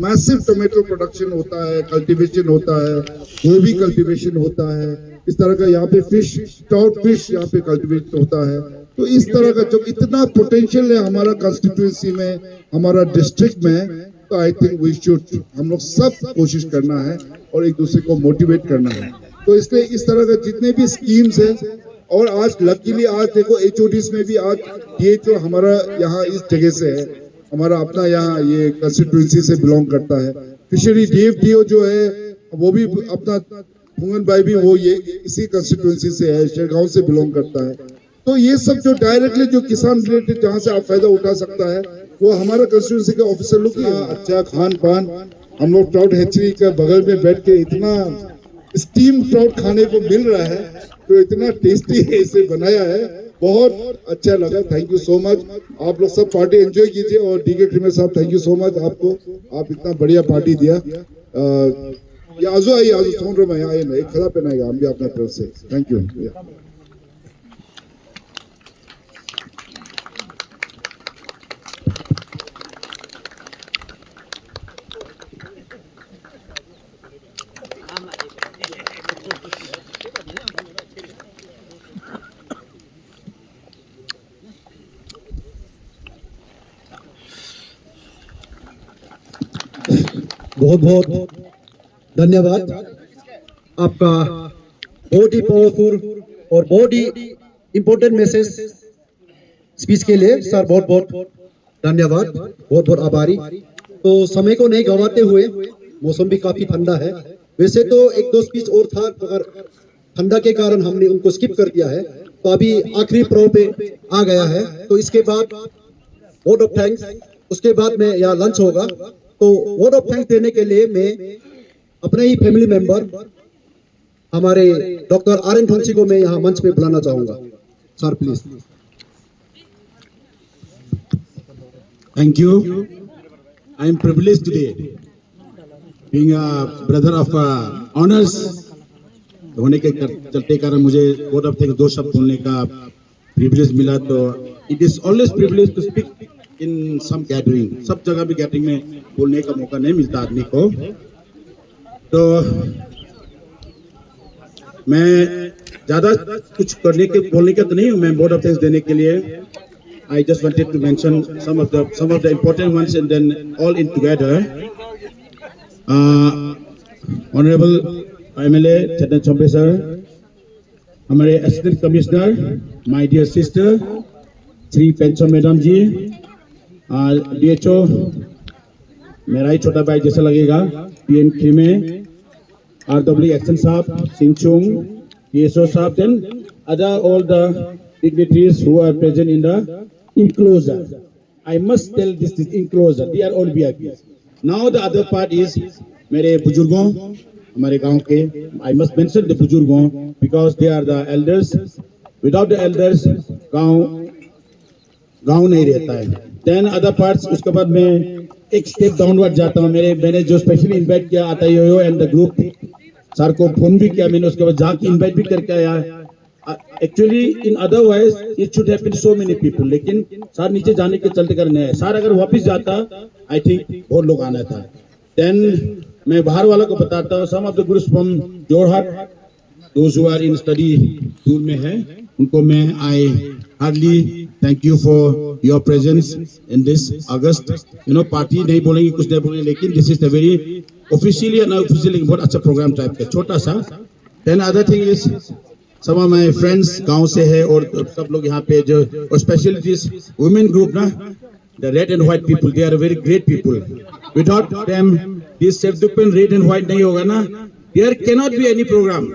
मैसिव टोमेटो प्रोडक्शन होता है, कल्टीवेशन होता है, गोभी कल्टीवेशन होता है, इस तरह का यहाँ पे फिश, ट्राउट फिश यहाँ पे कल्टीवेट होता है। तो इस तरह का जो इतना पोटेंशियल है हमारा कंस्टिट्यूएंसी में, हमारा डिस्ट्रिक्ट में, तो आई थिंक वी शुड, हम लोग सब कोशिश करना है और एक दूसरे को मोटिवेट करना है। तो इसलिए इस तरह का जितने भी स्कीम्स है, और आज लकीली आज देखो HODs में भी आज ये जो हमारा यहाँ इस जगह से है, हमारा अपना यहाँ ये कंस्टिट्यूएंसी से बिलोंग करता है। फिशरी DFDO जो है वो भी अपना, फुंगन भाई भी वो ये इसी कंस्टिट्यूएंसी से है, शेरगांव से बिलोंग करता है। तो ये सब जो डायरेक्टली जो किसान रिलेटेड जहाँ से आप फायदा उठा सकता है, वो हमारा कंस्टिट्यूएंसी के ऑफिसर लोग की अच्छा खान पान, हम लोग ट्राउट हैचरी का बगल में बैठ के इतना स्टीम ट्राउट खाने को मिल रहा है, तो इतना टेस्टी है इसे बनाया है बहुत अच्छा लगा। Thank you so much. आप लोग सब पार्टी एंजॉय कीजिए और डीके क्रीमर साहब थैंक यू सो मच आपको, आप इतना बढ़िया पार्टी दिया। ये आजू आइए, आजू सुन रहे मैं यहाँ आइए ना, एक खड़ा पहनाएगा हम भी अपना तरफ से। Thank you. बहुत बहुत धन्यवाद आपका, बहुत ही पावरफुल और बहुत ही इम्पोर्टेंट मैसेज स्पीच के लिए सर बहुत बहुत धन्यवाद, बहुत बहुत आभारी। तो समय को नहीं गंवाते हुए, मौसम भी काफी ठंडा है, वैसे तो एक दो स्पीच और था मगर ठंडा के कारण हमने उनको स्किप कर दिया है, तो अभी आखिरी प्रो पे आ गया है। तो इसके बाद वोट ऑफ थैंक्स, उसके बाद में यहाँ लंच होगा। तो वोट ऑफ थैंक्स देने के लिए मैं अपने ही फैमिली मेंबर हमारे डॉक्टर RN ठोंसी को मैं यहाँ मंच पे बुलाना चाहूंगा। Sir please. Thank you. I am privileged today, being a brother of honors होने के चलते कारण मुझे वोट ऑफ थैंक्स 2 शब्द बोलने का प्रिविलेज मिला। तो it is always privilege to speak in some gathering, सब जगह भी गैदरिंग में बोलने का मौका नहीं मिलता आदमी को। तो मैं ज्यादा कुछ करने के बोलने का तो नहीं हूँ, मैं वोट ऑफ थैंक्स देने के लिए I just wanted to mention some of the important ones and then all in together. Honorable MLA Chetan Chombe sir, हमारे Assistant Commissioner, my dear sister, Sri Penchon Madam ji, DHO मेरा ही छोटा भाई जैसा लगेगा, PN खीमे, RW Action साहब, Sinchung, DSO साहब, then other all the dignitaries who are present in the enclosure. I must tell this enclosure, they are all VIPs. Now the other part is मेरे बुजुर्गों, हमारे गांव के, I must mention the बुजुर्गों because they are the elders. Without the elders, गांव नहीं रहता है. Then other parts, उसके बाद मैं एक स्टेप डाउनवर्ड जाता हूँ. मैंने जो स्पेशली इन्वाइट किया आता योयो एंड द ग्रुप, सर को फोन भी किया मैंने, उसके बाद जाके इन्वाइट भी करके आया. Actually in otherwise it should have been so many people, लेकिन सर नीचे जाने के चलते करने है. सर अगर वापस जाता आई थिंक बहुत लोग आना था. देन मैं बाहर वालों को बताता हूँ, some of the groups from Jorhat, those who are in study tour में है, उनको मैं I hardly thank you for your presence in this august. You know party नहीं बोलेंगे, कुछ नहीं बोलेंगे, लेकिन this is the very officially and unofficially बहुत अच्छा प्रोग्राम टाइप का छोटा सा. Then other thing is some of my friends गांव से है और सब लोग यहाँ पे जो, और स्पेशली दिस वुमेन ग्रुप ना, the red and white people, they are very great people. Without them this Sevdukpen red and white नहीं होगा ना, there cannot be any program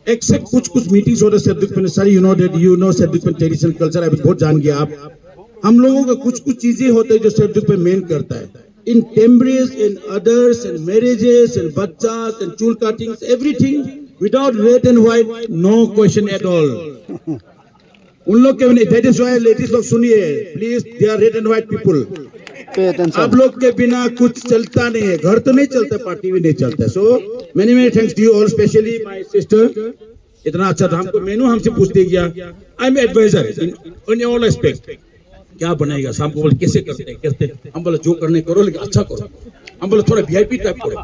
except कुछ मीटिंग्स होते Sevdukpen. Sir you know Sevdukpen traditional culture अभी बहुत जान गया आप. हम लोगों का कुछ चीजें होते हैं जो Sevdukpen मेन करता है. In tembrace, in others, in marriages, in bachas, in chul cuttings, everything without red and white, no question at all. उन लोग के बिना, that is why ladies लोग सुनिए, please, they are red and white people. आप लोग के बिना कुछ चलता नहीं है, घर तो नहीं चलता, पार्टी भी नहीं चलता. So many thanks to you all, especially my sister. इतना अच्छा था हमको, मेनू हमसे पूछते गया, I am advisor in all aspect. क्या बनाएगा, शाम को बोले कैसे करते, हम बोले जो करने करो लेकिन अच्छा करो, हम बोले थोड़ा VIP टाइप करो,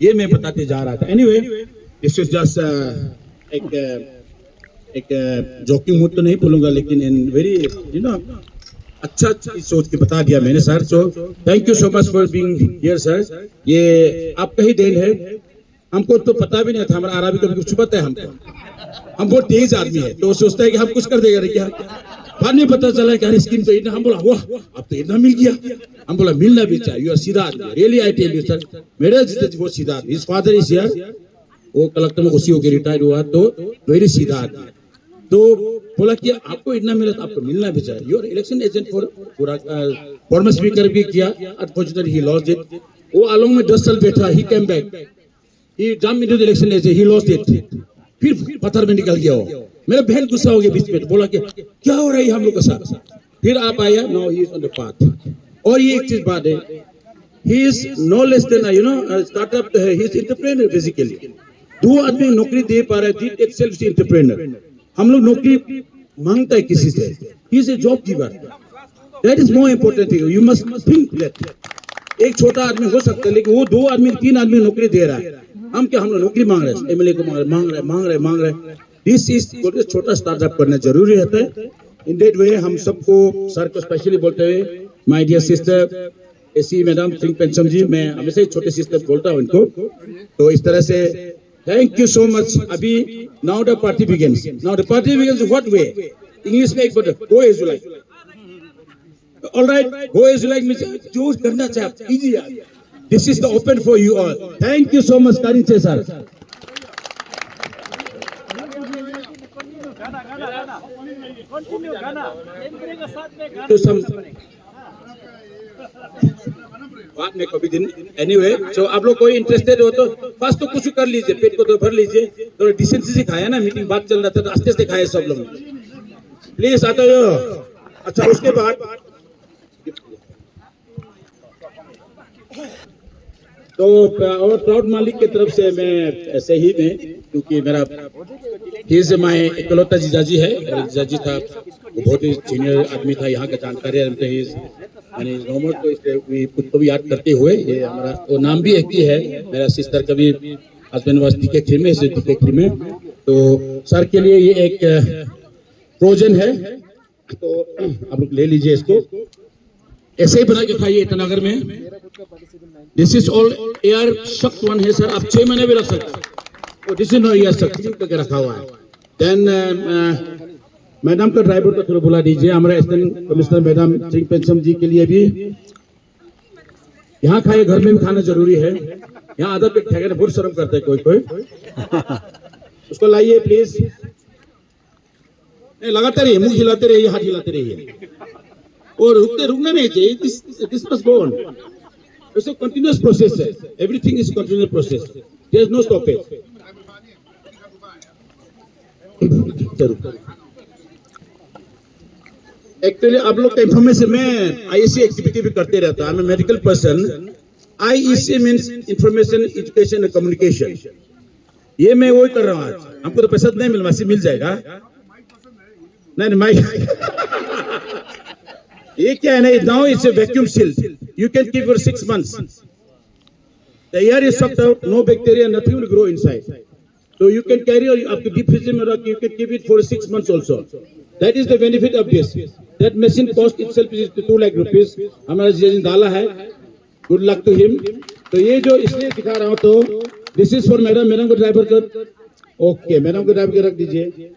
ये मैं बताते जा रहा था. एनीवे दिस इज जस्ट एक जोकिंग मूड तो नहीं बोलूंगा, लेकिन इन वेरी यू नो अच्छा चीज सोच के बता दिया मैंने sir. So thank you so much for being here sir. ये आपका ही देन है, हमको तो पता भी नहीं था, हमारा आरा भी कभी कुछ पता है हमको, हम बहुत तेज आदमी है तो सोचता है कि हम कुछ कर देगा क्या. बाद में पता चला कि स्कीम तो इतना, हम बोला वाह अब तो इतना मिल गया, हम बोला मिलना भी चाहिए. यू आर सीधा आदमी, really I tell you sir, मेरा जितना बहुत सीधा आदमी. हिज फादर इज हियर, वो कलेक्टर में उसी होकर रिटायर हुआ, तो वेरी सीधा आदमी. तो बोला कि आपको इतना मिला तो आपको मिलना भी चाहिए. You are election agent for former speaker भी किया, अनफॉर्चुनेटली ही लॉस्ट इट. वो आलोंग में 10 साल बैठा, he came back, he jump into the election agent, he lost it, फिर पत्थर में निकल गया वो. मेरा बहन गुस्सा हो गया बीच में, बोला कि क्या हो रहा है हम लोग के साथ। फिर आप आया, now he is on the path. और ये एक चीज बात है, he is no less than startup, he is entrepreneur basically. 2 आदमी नौकरी दे पा रहे थे, एक सेल्फ एंटरप्रेन्योर। हम लोग नौकरी मांगता है किसी से, he is a job giver. That is more important thing, you must think that. एक छोटा आदमी हो सकता है, लेकिन वो 2 आदमी 3 आदमी नौकरी दे रहा है। हम क्या, हम लोग नौकरी मांग रहे हैं, एमएलए को मांग रहे। दिस इज छोटा स्टार्टअप करना जरूरी रहता है। इन दैट वे हम सबको, सर को स्पेशली बोलते हुए, my dear sister AC madam Singh पेंचम जी, मैं हमेशा ही छोटे सिस्टर बोलता हूँ इनको। तो इस तरह से थैंक यू सो मच। अभी now the party begins. Now the party begins what way? English में एक बार go as you like. Alright, go as you like मींस जो करना चाहे कीजिए। This is the open for you all. Thank you so much कारिन से सर। तो सम बाद में कभी दिन एनीवे। सो आप लोग कोई इंटरेस्टेड हो तो फर्स्ट तो कुछ कर लीजिए, पेट को तो भर लीजिए। तो डिसेंसी से खाया ना, मीटिंग बात चल रहा था तो आस्ते आस्ते खाए सब लोग, प्लीज आता हो। अच्छा, उसके बाद तो और प्राउड मालिक की तरफ से मैं ऐसे ही में, क्योंकि मेरा माय इकलौता जीजाजी है। और जीजाजी था, वो बहुत ही सीनियर आदमी था, यहाँ का जानकारी नॉर्मल। तो इसलिए खुद को भी याद करते हुए, ये हमारा वो नाम भी एक ही है, मेरा सिस्टर का भी हस्बैंड वाज टीके में, टीके में। तो सर के लिए ये एक प्रोजन है, तो आप लोग ले लीजिए इसको, ऐसे ही बना के खाइए इटानगर में। This is all air sucked one है सर, आप 6 महीने भी रख सकते हैं। This is no air sucked करके रखा हुआ है। देन मैडम का ड्राइवर को थोड़ा बुला दीजिए, हमारे असिस्टेंट कमिश्नर मैडम सिंह पेंचम जी के लिए भी। यहाँ खाए, घर में भी खाना जरूरी है। यहाँ आदत पे ठहरे, बहुत शर्म करते हैं कोई उसको लाइए प्लीज। नहीं, लगाते रहिए, मुंह हिलाते रहिए, हाथ हिलाते रहिए, और रुकना नहीं चाहिए। This must go on. It's a continuous process है, everything is continuous process, there is no stoppage. Actually आप लोग का इंफॉर्मेशन, मैं आईएसी एक्टिविटी भी करते रहता हूं। मैं medical person. IEC means information education and communication. ये मैं वही कर रहा हूँ आज। हमको तो पैसा नहीं मिल जाएगा। नहीं माइक ये क्या है ना, now it's a vacuum sealed, you can keep for 6 months। The air is sucked out, no bacteria, nothing will grow inside, so you can carry आपके डीप फ्रीजर में रख, you can keep it for 6 months also। That is the benefit of this। That machine cost itself is 2 lakh rupees। हमारा जिन डाला है, good luck to him। तो ये जो इसलिए दिखा रहा हूँ, तो this is for मैडम को ड्राइवर कर, ओके मैडम को ड्राइवर के रख दीजिए।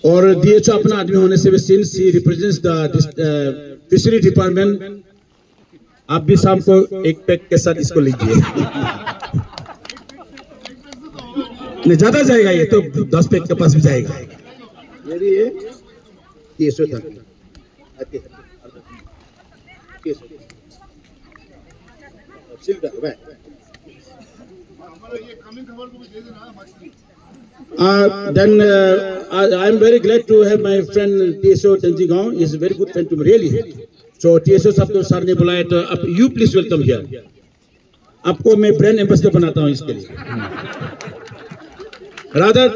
और डीएचओ अपना आदमी होने से भी, since he represents the fishery department, आप भी शाम को एक पैक के साथ इसको लीजिए। नहीं ज्यादा जाएगा ये तो, 10 पैक के पास भी जाएगा। ये डीएचओ था, then I am very glad to have my friend TSO Tenji Gaon. He is a very good friend to me, really. So TSO साहब को सर ने बुलाया, तो अब you please welcome here। आपको मैं ब्रांड एम्बेसडर बनाता हूँ इसके लिए। Rather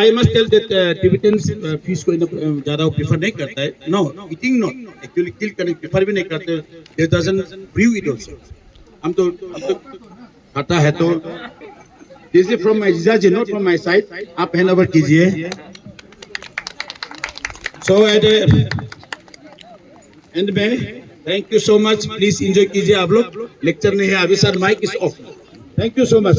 I must tell that Tibetans fish को ज़्यादा प्रेफर नहीं करता है। No, eating not, actually kill करने प्रेफर भी नहीं करते। They doesn't brew it also। हम तो खाता है तो। This is from my Jijaji, not from my side। आप हैंड ओवर कीजिए। So at एंड में thank you so much, please enjoy कीजिए आप लोग। लेक्चर नहीं है अभी sir, mic is off. Thank you so much.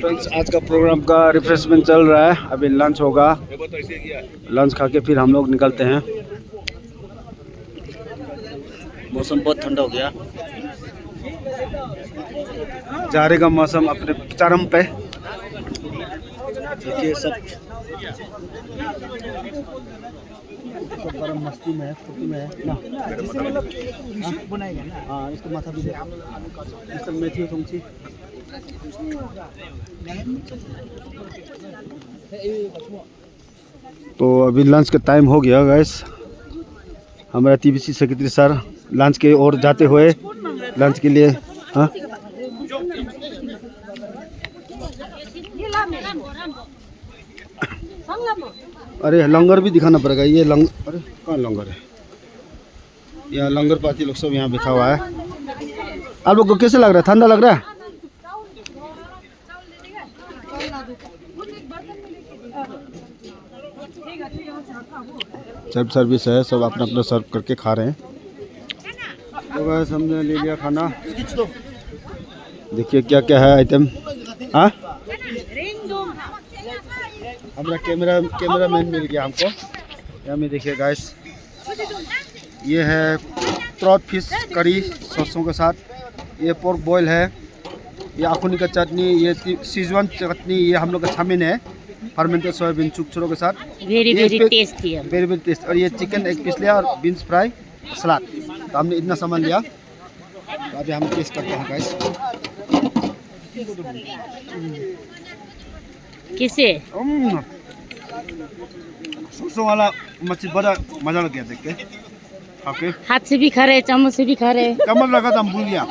Friends, आज का प्रोग्राम का रिफ्रेशमेंट चल रहा है, अभी लंच होगा। लंच खा के फिर हम लोग निकलते हैं। मौसम बहुत ठंडा हो गया, जाड़े का मौसम अपने चरम पे। देखिए सब सब बड़ा मस्ती में है, फुर्ती में है ना। जैसे मतलब विशुद्ध बनाएगा ना। हाँ, इसको माथा भी दे। इस सब मेथी तुमची। तो अभी लंच का टाइम हो गया गाइस। हमारा टीबीसी सेक्रेटरी सर लंच के ओर जाते हुए लंच के लिए। हाँ, अरे लंगर भी दिखाना पड़ेगा। ये अरे कौन लंगर है? यहाँ लंगर पार्टी लोग सब यहाँ बैठा हुआ है। आप लोग को कैसे लग रहा है? ठंडा लग रहा है? सेल्फ सर्विस है, सब अपना अपना सर्व करके खा रहे हैं। तो बस हमने ले लिया खाना। देखिए क्या क्या है आइटम। हाँ, हमारा कैमरामैन मिल गया हमको। यहाँ में देखिए गाइस, ये है ट्रॉट फिश करी सॉसों के साथ। ये पोर्क बॉयल है, ये आखुनी का चटनी, ये सीजवान चटनी, ये हम लोग का चाउमीन है फर्मेंटेड सोयाबीन चुकचुरों के साथ। वेरी वेरी टेस्टी है, वेरी वेरी टेस्ट। और ये चिकन एक पीस लिया और बीन्स फ्राई सलाद। तो हमने इतना सामान लिया। तो अभी हम टेस्ट करते हैं गाइस। किसे सरसों वाला मच्छी बड़ा मजा लग गया देख के। ओके, हाथ से भी खा रहे, चम्मच से भी खा रहे। चम्मच लगा था, हम भूल गया।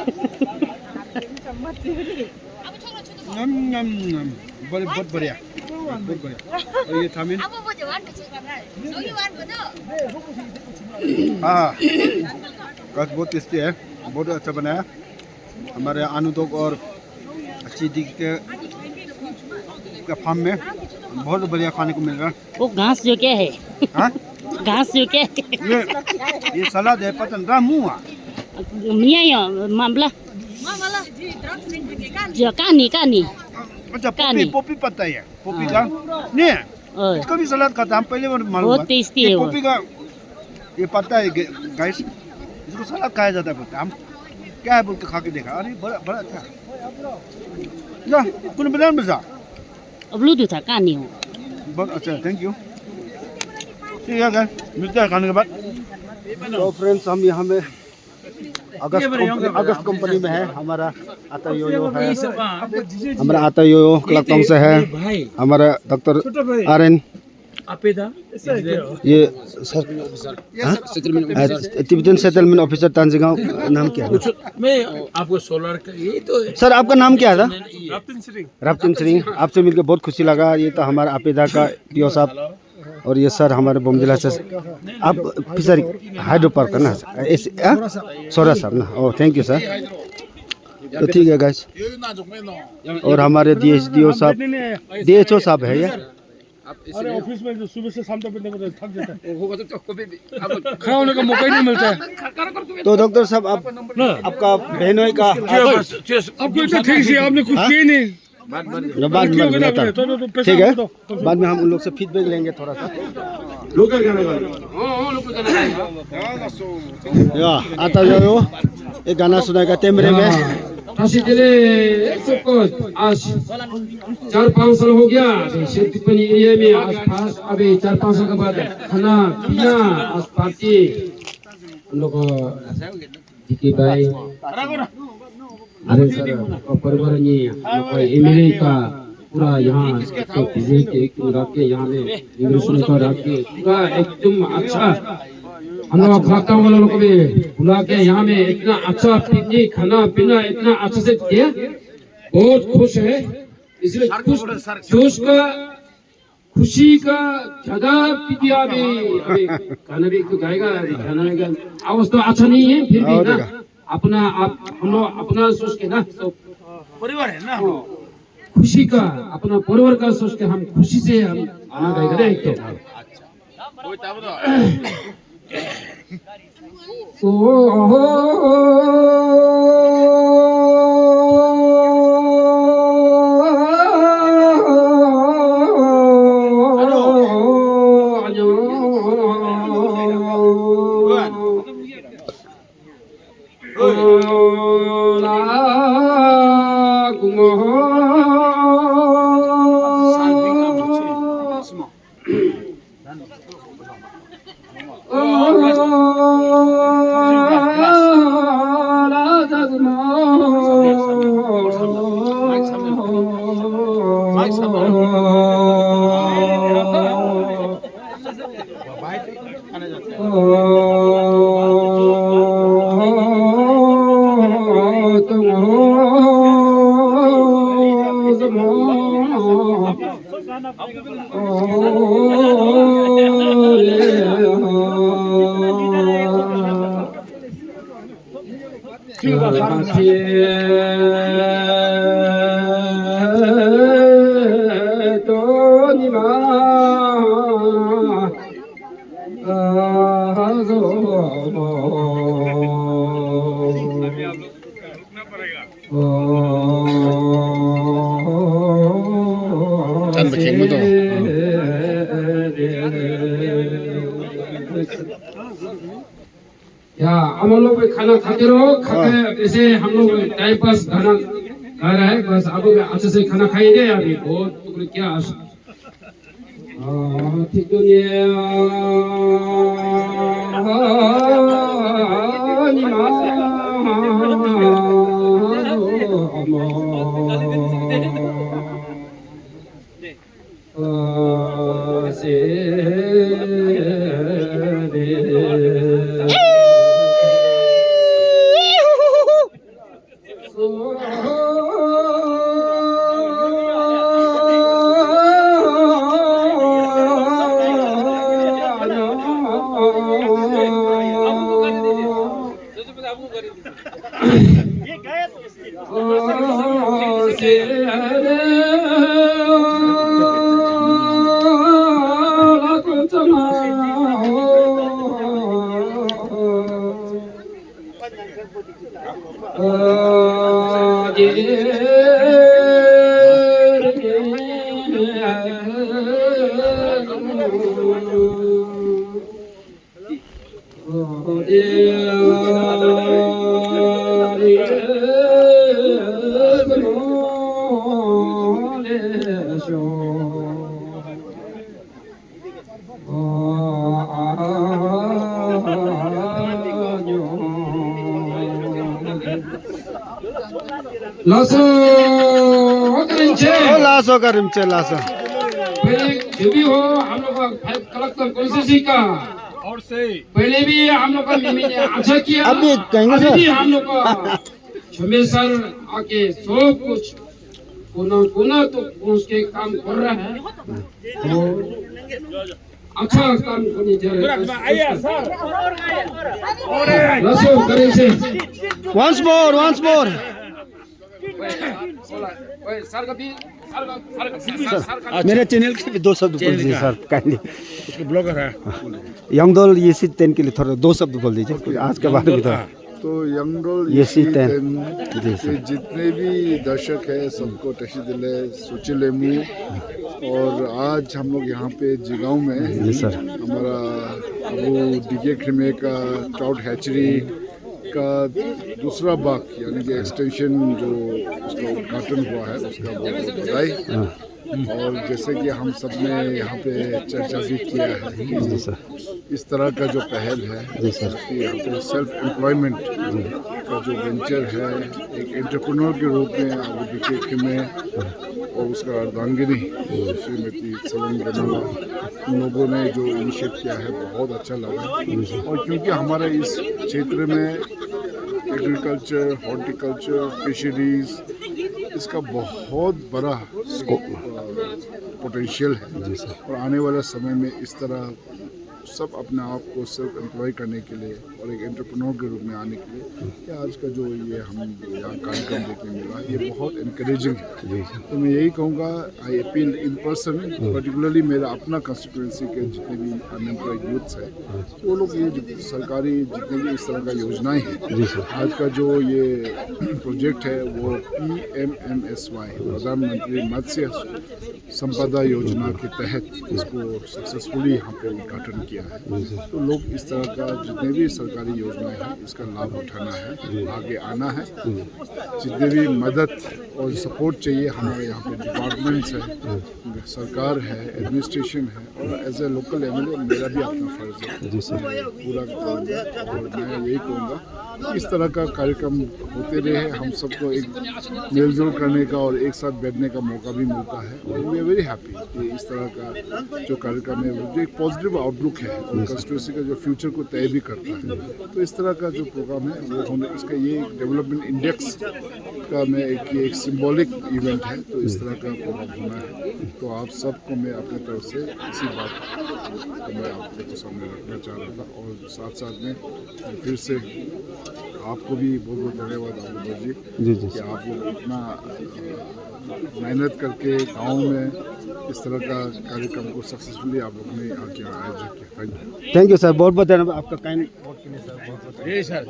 बहुत बढ़िया, बहुत बढ़िया। और ये चाउमीन, हाँ बहुत टेस्टी है, बहुत अच्छा बनाया। हमारे अनुदोग और अच्छी दिख के फार्म में बहुत बढ़िया खाने को मिल रहा है। वो घास जो क्या है? हाँ, घास जो क्या है? ये सलाद है, पतन रामुआ मिया या मामला जो कानी कानी। अच्छा, पोपी पत्ता है, पोपी का नहीं, इसका भी सलाद खाता हम पहले मालूम। बहुत टेस्टी है वो। पोपी का ये पत्ता है गाइस, इसको सलाद खाया जाता है बोलते। हम क्या है बोल के खा के देखा, अरे बड़ा बड़ा अच्छा ना। कुछ बना मजा ब्लूटूथ था कानी हो, बहुत अच्छा, थैंक यू। ठीक है गाइस, मिलते हैं खाने के बाद। तो फ्रेंड्स, हम यहाँ में अगस्त कंपनी में है। हमारा आता यो है, हमारा आता यो क्लकटोंग से है। हमारा डॉक्टर आरएन ये सर तिब्बतन सेटलमेंट ऑफिसर तांजिगांव। नाम क्या है? मैं आपको सोलर का ये तो सर, आपका नाम क्या था? रफ्तिन सिंह। आपसे मिलकर बहुत खुशी लगा। ये तो हमारा आपेदा का पीओ साहब, और ये सर हमारे बोमजिला से। आप फिशरी हाइड्रो पार्क ना सोरा साहब ना? ओह, थैंक यू सर। तो ठीक है गाइस। और हमारे DSDO साहब, DHO साहब है ये। अरे ऑफिस में सुबह से शाम तक थक जाता है, खड़ा होने का मौका ही नहीं मिलता है। तो डॉक्टर साहब, आपका बहनोई का आपको इतना ठीक से आपने कुछ किया नहीं। बाद में बताता हूं। ठीक है, बाद में हम उन लोग से फीडबैक लेंगे थोड़ा सा। या आता जो एक गाना सुनाएगा टेमरे में। आज 4-5 साल हो गया टिप्पणी एरिया में। आसपास अभी 4-5 साल के बाद खाना पीना आज पार्टी हम लोग जीके भाई अरे सर परिवार MLA का पूरा यहाँ रख के यहाँ में इमिग्रेशन का रख के पूरा एकदम अच्छा हम लोग खाता वाला लोग भी बुला के यहाँ में इतना अच्छा पिकनिक खाना पीना इतना अच्छा से किया, बहुत खुश है। इसलिए जोश का खुशी का ज्यादा पिटिया भी अभी खाना भी गाएगा, खाना का अवस्था अच्छा नहीं है, फिर भी ना अपना आप हम लोग अपना सोच के ना सब परिवार है ना, खुशी का अपना परिवार का सोच के हम खुशी से हम खाना गाएगा एक या हम लोग भी खाना खाते रहो, खाते ऐसे हम लोग टाइम पास खाना खा रहा है, बस आप लोग अच्छे से खाना खाएंगे। अभी बहुत तो क्या ठीक तो ये लासो लासो का रिमचे लासो पहले जो भी हो हम लोग का कलेक्टर कॉन्स्टिट्यूंसी का और से पहले भी हम लोग का मिमी ने अच्छा किया। अभी कहेंगे सर, अभी हम लोग का हमेशा आके सब कुछ कोना तो उसके काम कर रहा है, तो अच्छा काम करनी चाहिए। लासो करेंगे once more मेरे चैनल के भी 2 शब्द बोल दीजिए सर, काइंडली। उसको ब्लॉगर है यंगडोल येसी 10 के लिए थोड़ा 2 शब्द बोल दीजिए आज के बारे में। तो यंगडोल येसी 10 जी के सर, जितने भी दर्शक है सबको तशीदिले सुचिलेमू। और आज हम लोग यहाँ पे जिगांव में जी सर, हमारा अबू डीके खिमे का ट्राउट हैचरी का दूसरा बाग यानी कि एक्सटेंशन जो उसका उद्घाटन हुआ है उसका बहुत बहुत बधाई। और जैसे कि हम सब ने यहाँ पे चर्चा भी किया है कि इस तरह का जो पहल है जी सर, कि यहाँ पे सेल्फ एम्प्लॉयमेंट का जो वेंचर है एक एंटरप्रेन्योर के रूप में अबू डीके खिमे और उसका अर्धांगिनी श्रीमती सलोनी रमाला उन लोगों ने जो इनिशिएट किया है बहुत अच्छा लगा। और क्योंकि हमारे इस क्षेत्र में एग्रीकल्चर, हॉर्टिकल्चर, फिशरीज इसका बहुत बड़ा पोटेंशियल है और आने वाले समय में इस तरह सब अपने आप को सेल्फ एम्प्लॉय करने के लिए और एक एंटरप्रेन्योर के रूप में आने के लिए ये आज का जो ये हम यहाँ कार्यक्रम देखने मिला ये बहुत इनकरेजिंग है। तो मैं यही कहूँगा, I appeal in person particularly मेरा अपना कंस्टिट्यूंसी के जितने भी अनएम्प्लॉयड यूथ्स हैं वो लोग ये जो सरकारी जितने भी इस तरह का योजनाएं हैं, आज का जो ये प्रोजेक्ट है वो PMMSY प्रधानमंत्री मत्स्य संपदा योजना के तहत इसको सक्सेसफुली यहाँ पे उद्घाटन किया है। तो लोग इस तरह का जितने भी सरकारी योजनाएं हैं इसका लाभ उठाना है, आगे आना है। जितने भी मदद और सपोर्ट चाहिए हमारे यहाँ पे डिपार्टमेंट्स है, सरकार है, एडमिनिस्ट्रेशन है और एज ए लोकल MLA मेरा भी अपना फर्ज है पूरा करूँगा। और मैं यही कहूँगा इस तरह का कार्यक्रम होते रहे, हम सबको एक मेलजोल करने का और एक साथ बैठने का मौका भी मिलता है और वी आर वेरी हैप्पी कि इस तरह का जो कार्यक्रम है जो एक पॉजिटिव आउटलुक है कंस्टिट्यूंसी का जो फ्यूचर को तय भी करता है। तो इस तरह का जो प्रोग्राम है वो होने इसका ये डेवलपमेंट इंडेक्स का मैं एक सिंबॉलिक इवेंट है, तो इस तरह का प्रोग्राम होना है। तो आप सबको मैं अपने तरफ से इसी बात को मैं आप लोगों के सामने रखना चाह रहा था और साथ साथ में फिर से आपको भी बहुत बहुत धन्यवाद आबूदर जी कि आप लोग इतना मेहनत करके गांव में इस तरह का कार्यक्रम को सक्सेसफुली आप लोग ने आगे आयोजित किया। थैंक यू सर, बहुत बहुत धन्यवाद आपका काइंड वर्ड के लिए सर। बहुत सर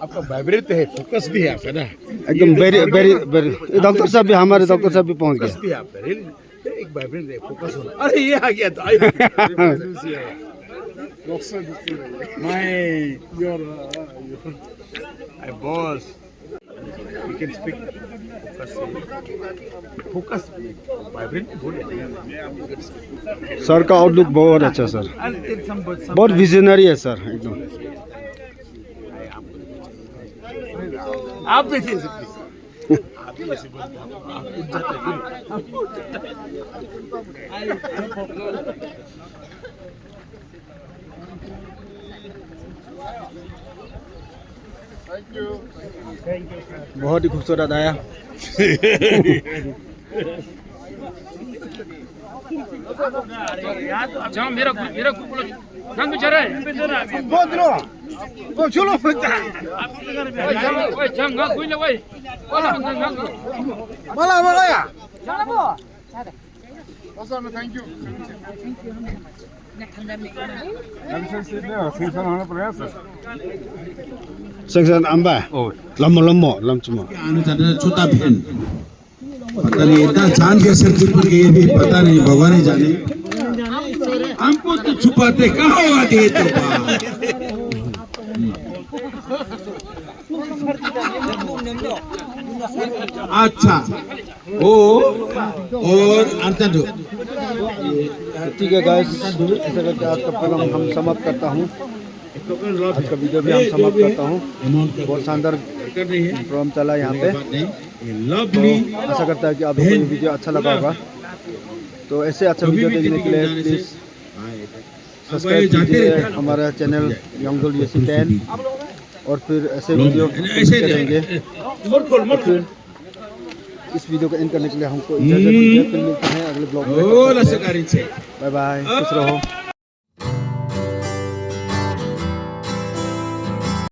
आपका वाइब्रेट है, फोकस भी है आपका ना एकदम वेरी वेरी वेरी। डॉक्टर साहब भी, हमारे डॉक्टर साहब भी पहुंच गए। एक वाइब्रेंट है, फोकस होना। अरे ये आ गया तो my your boss you can speak focus vibrant बोले सर का आउटलुक बहुत अच्छा सर, बहुत विजनरी है सर एकदम। आप भी थे आप भी ऐसे बोलते बहुत ही खूबसूरत आया। जहाँ मेरा ग्रुप बोलो नाम तो चल रहा है सेक्शन अंबा लम्बो लम्बो लमचुमो आने जाने छोटा बहन पता नहीं इतना चांद कैसे छुप गए ये भी पता नहीं, भगवान ही जाने। हमको तो छुपाते कहाँ आते तो अच्छा ओ और अंतर ठीक है गाइस, ऐसा करके आज का प्रोग्राम हम समाप्त करता हूँ। आज का वीडियो भी हम समाप्त करता हूँ। बहुत शानदार प्रोग्राम चला यहाँ पे। तो ऐसा करता है कि आपको ये वीडियो अच्छा लगा होगा, तो ऐसे अच्छा वीडियो देखने के लिए प्लीज़ सब्सक्राइब कीजिए हमारा चैनल यंगदुल येसी 10 और फिर ऐसे वीडियो करेंगे। फिर इस वीडियो को एंड करने के लिए हमको इजाज़त दीजिए, फिर मिलते हैं अगले ब्लॉग में। बाय बाय, खुश रहो।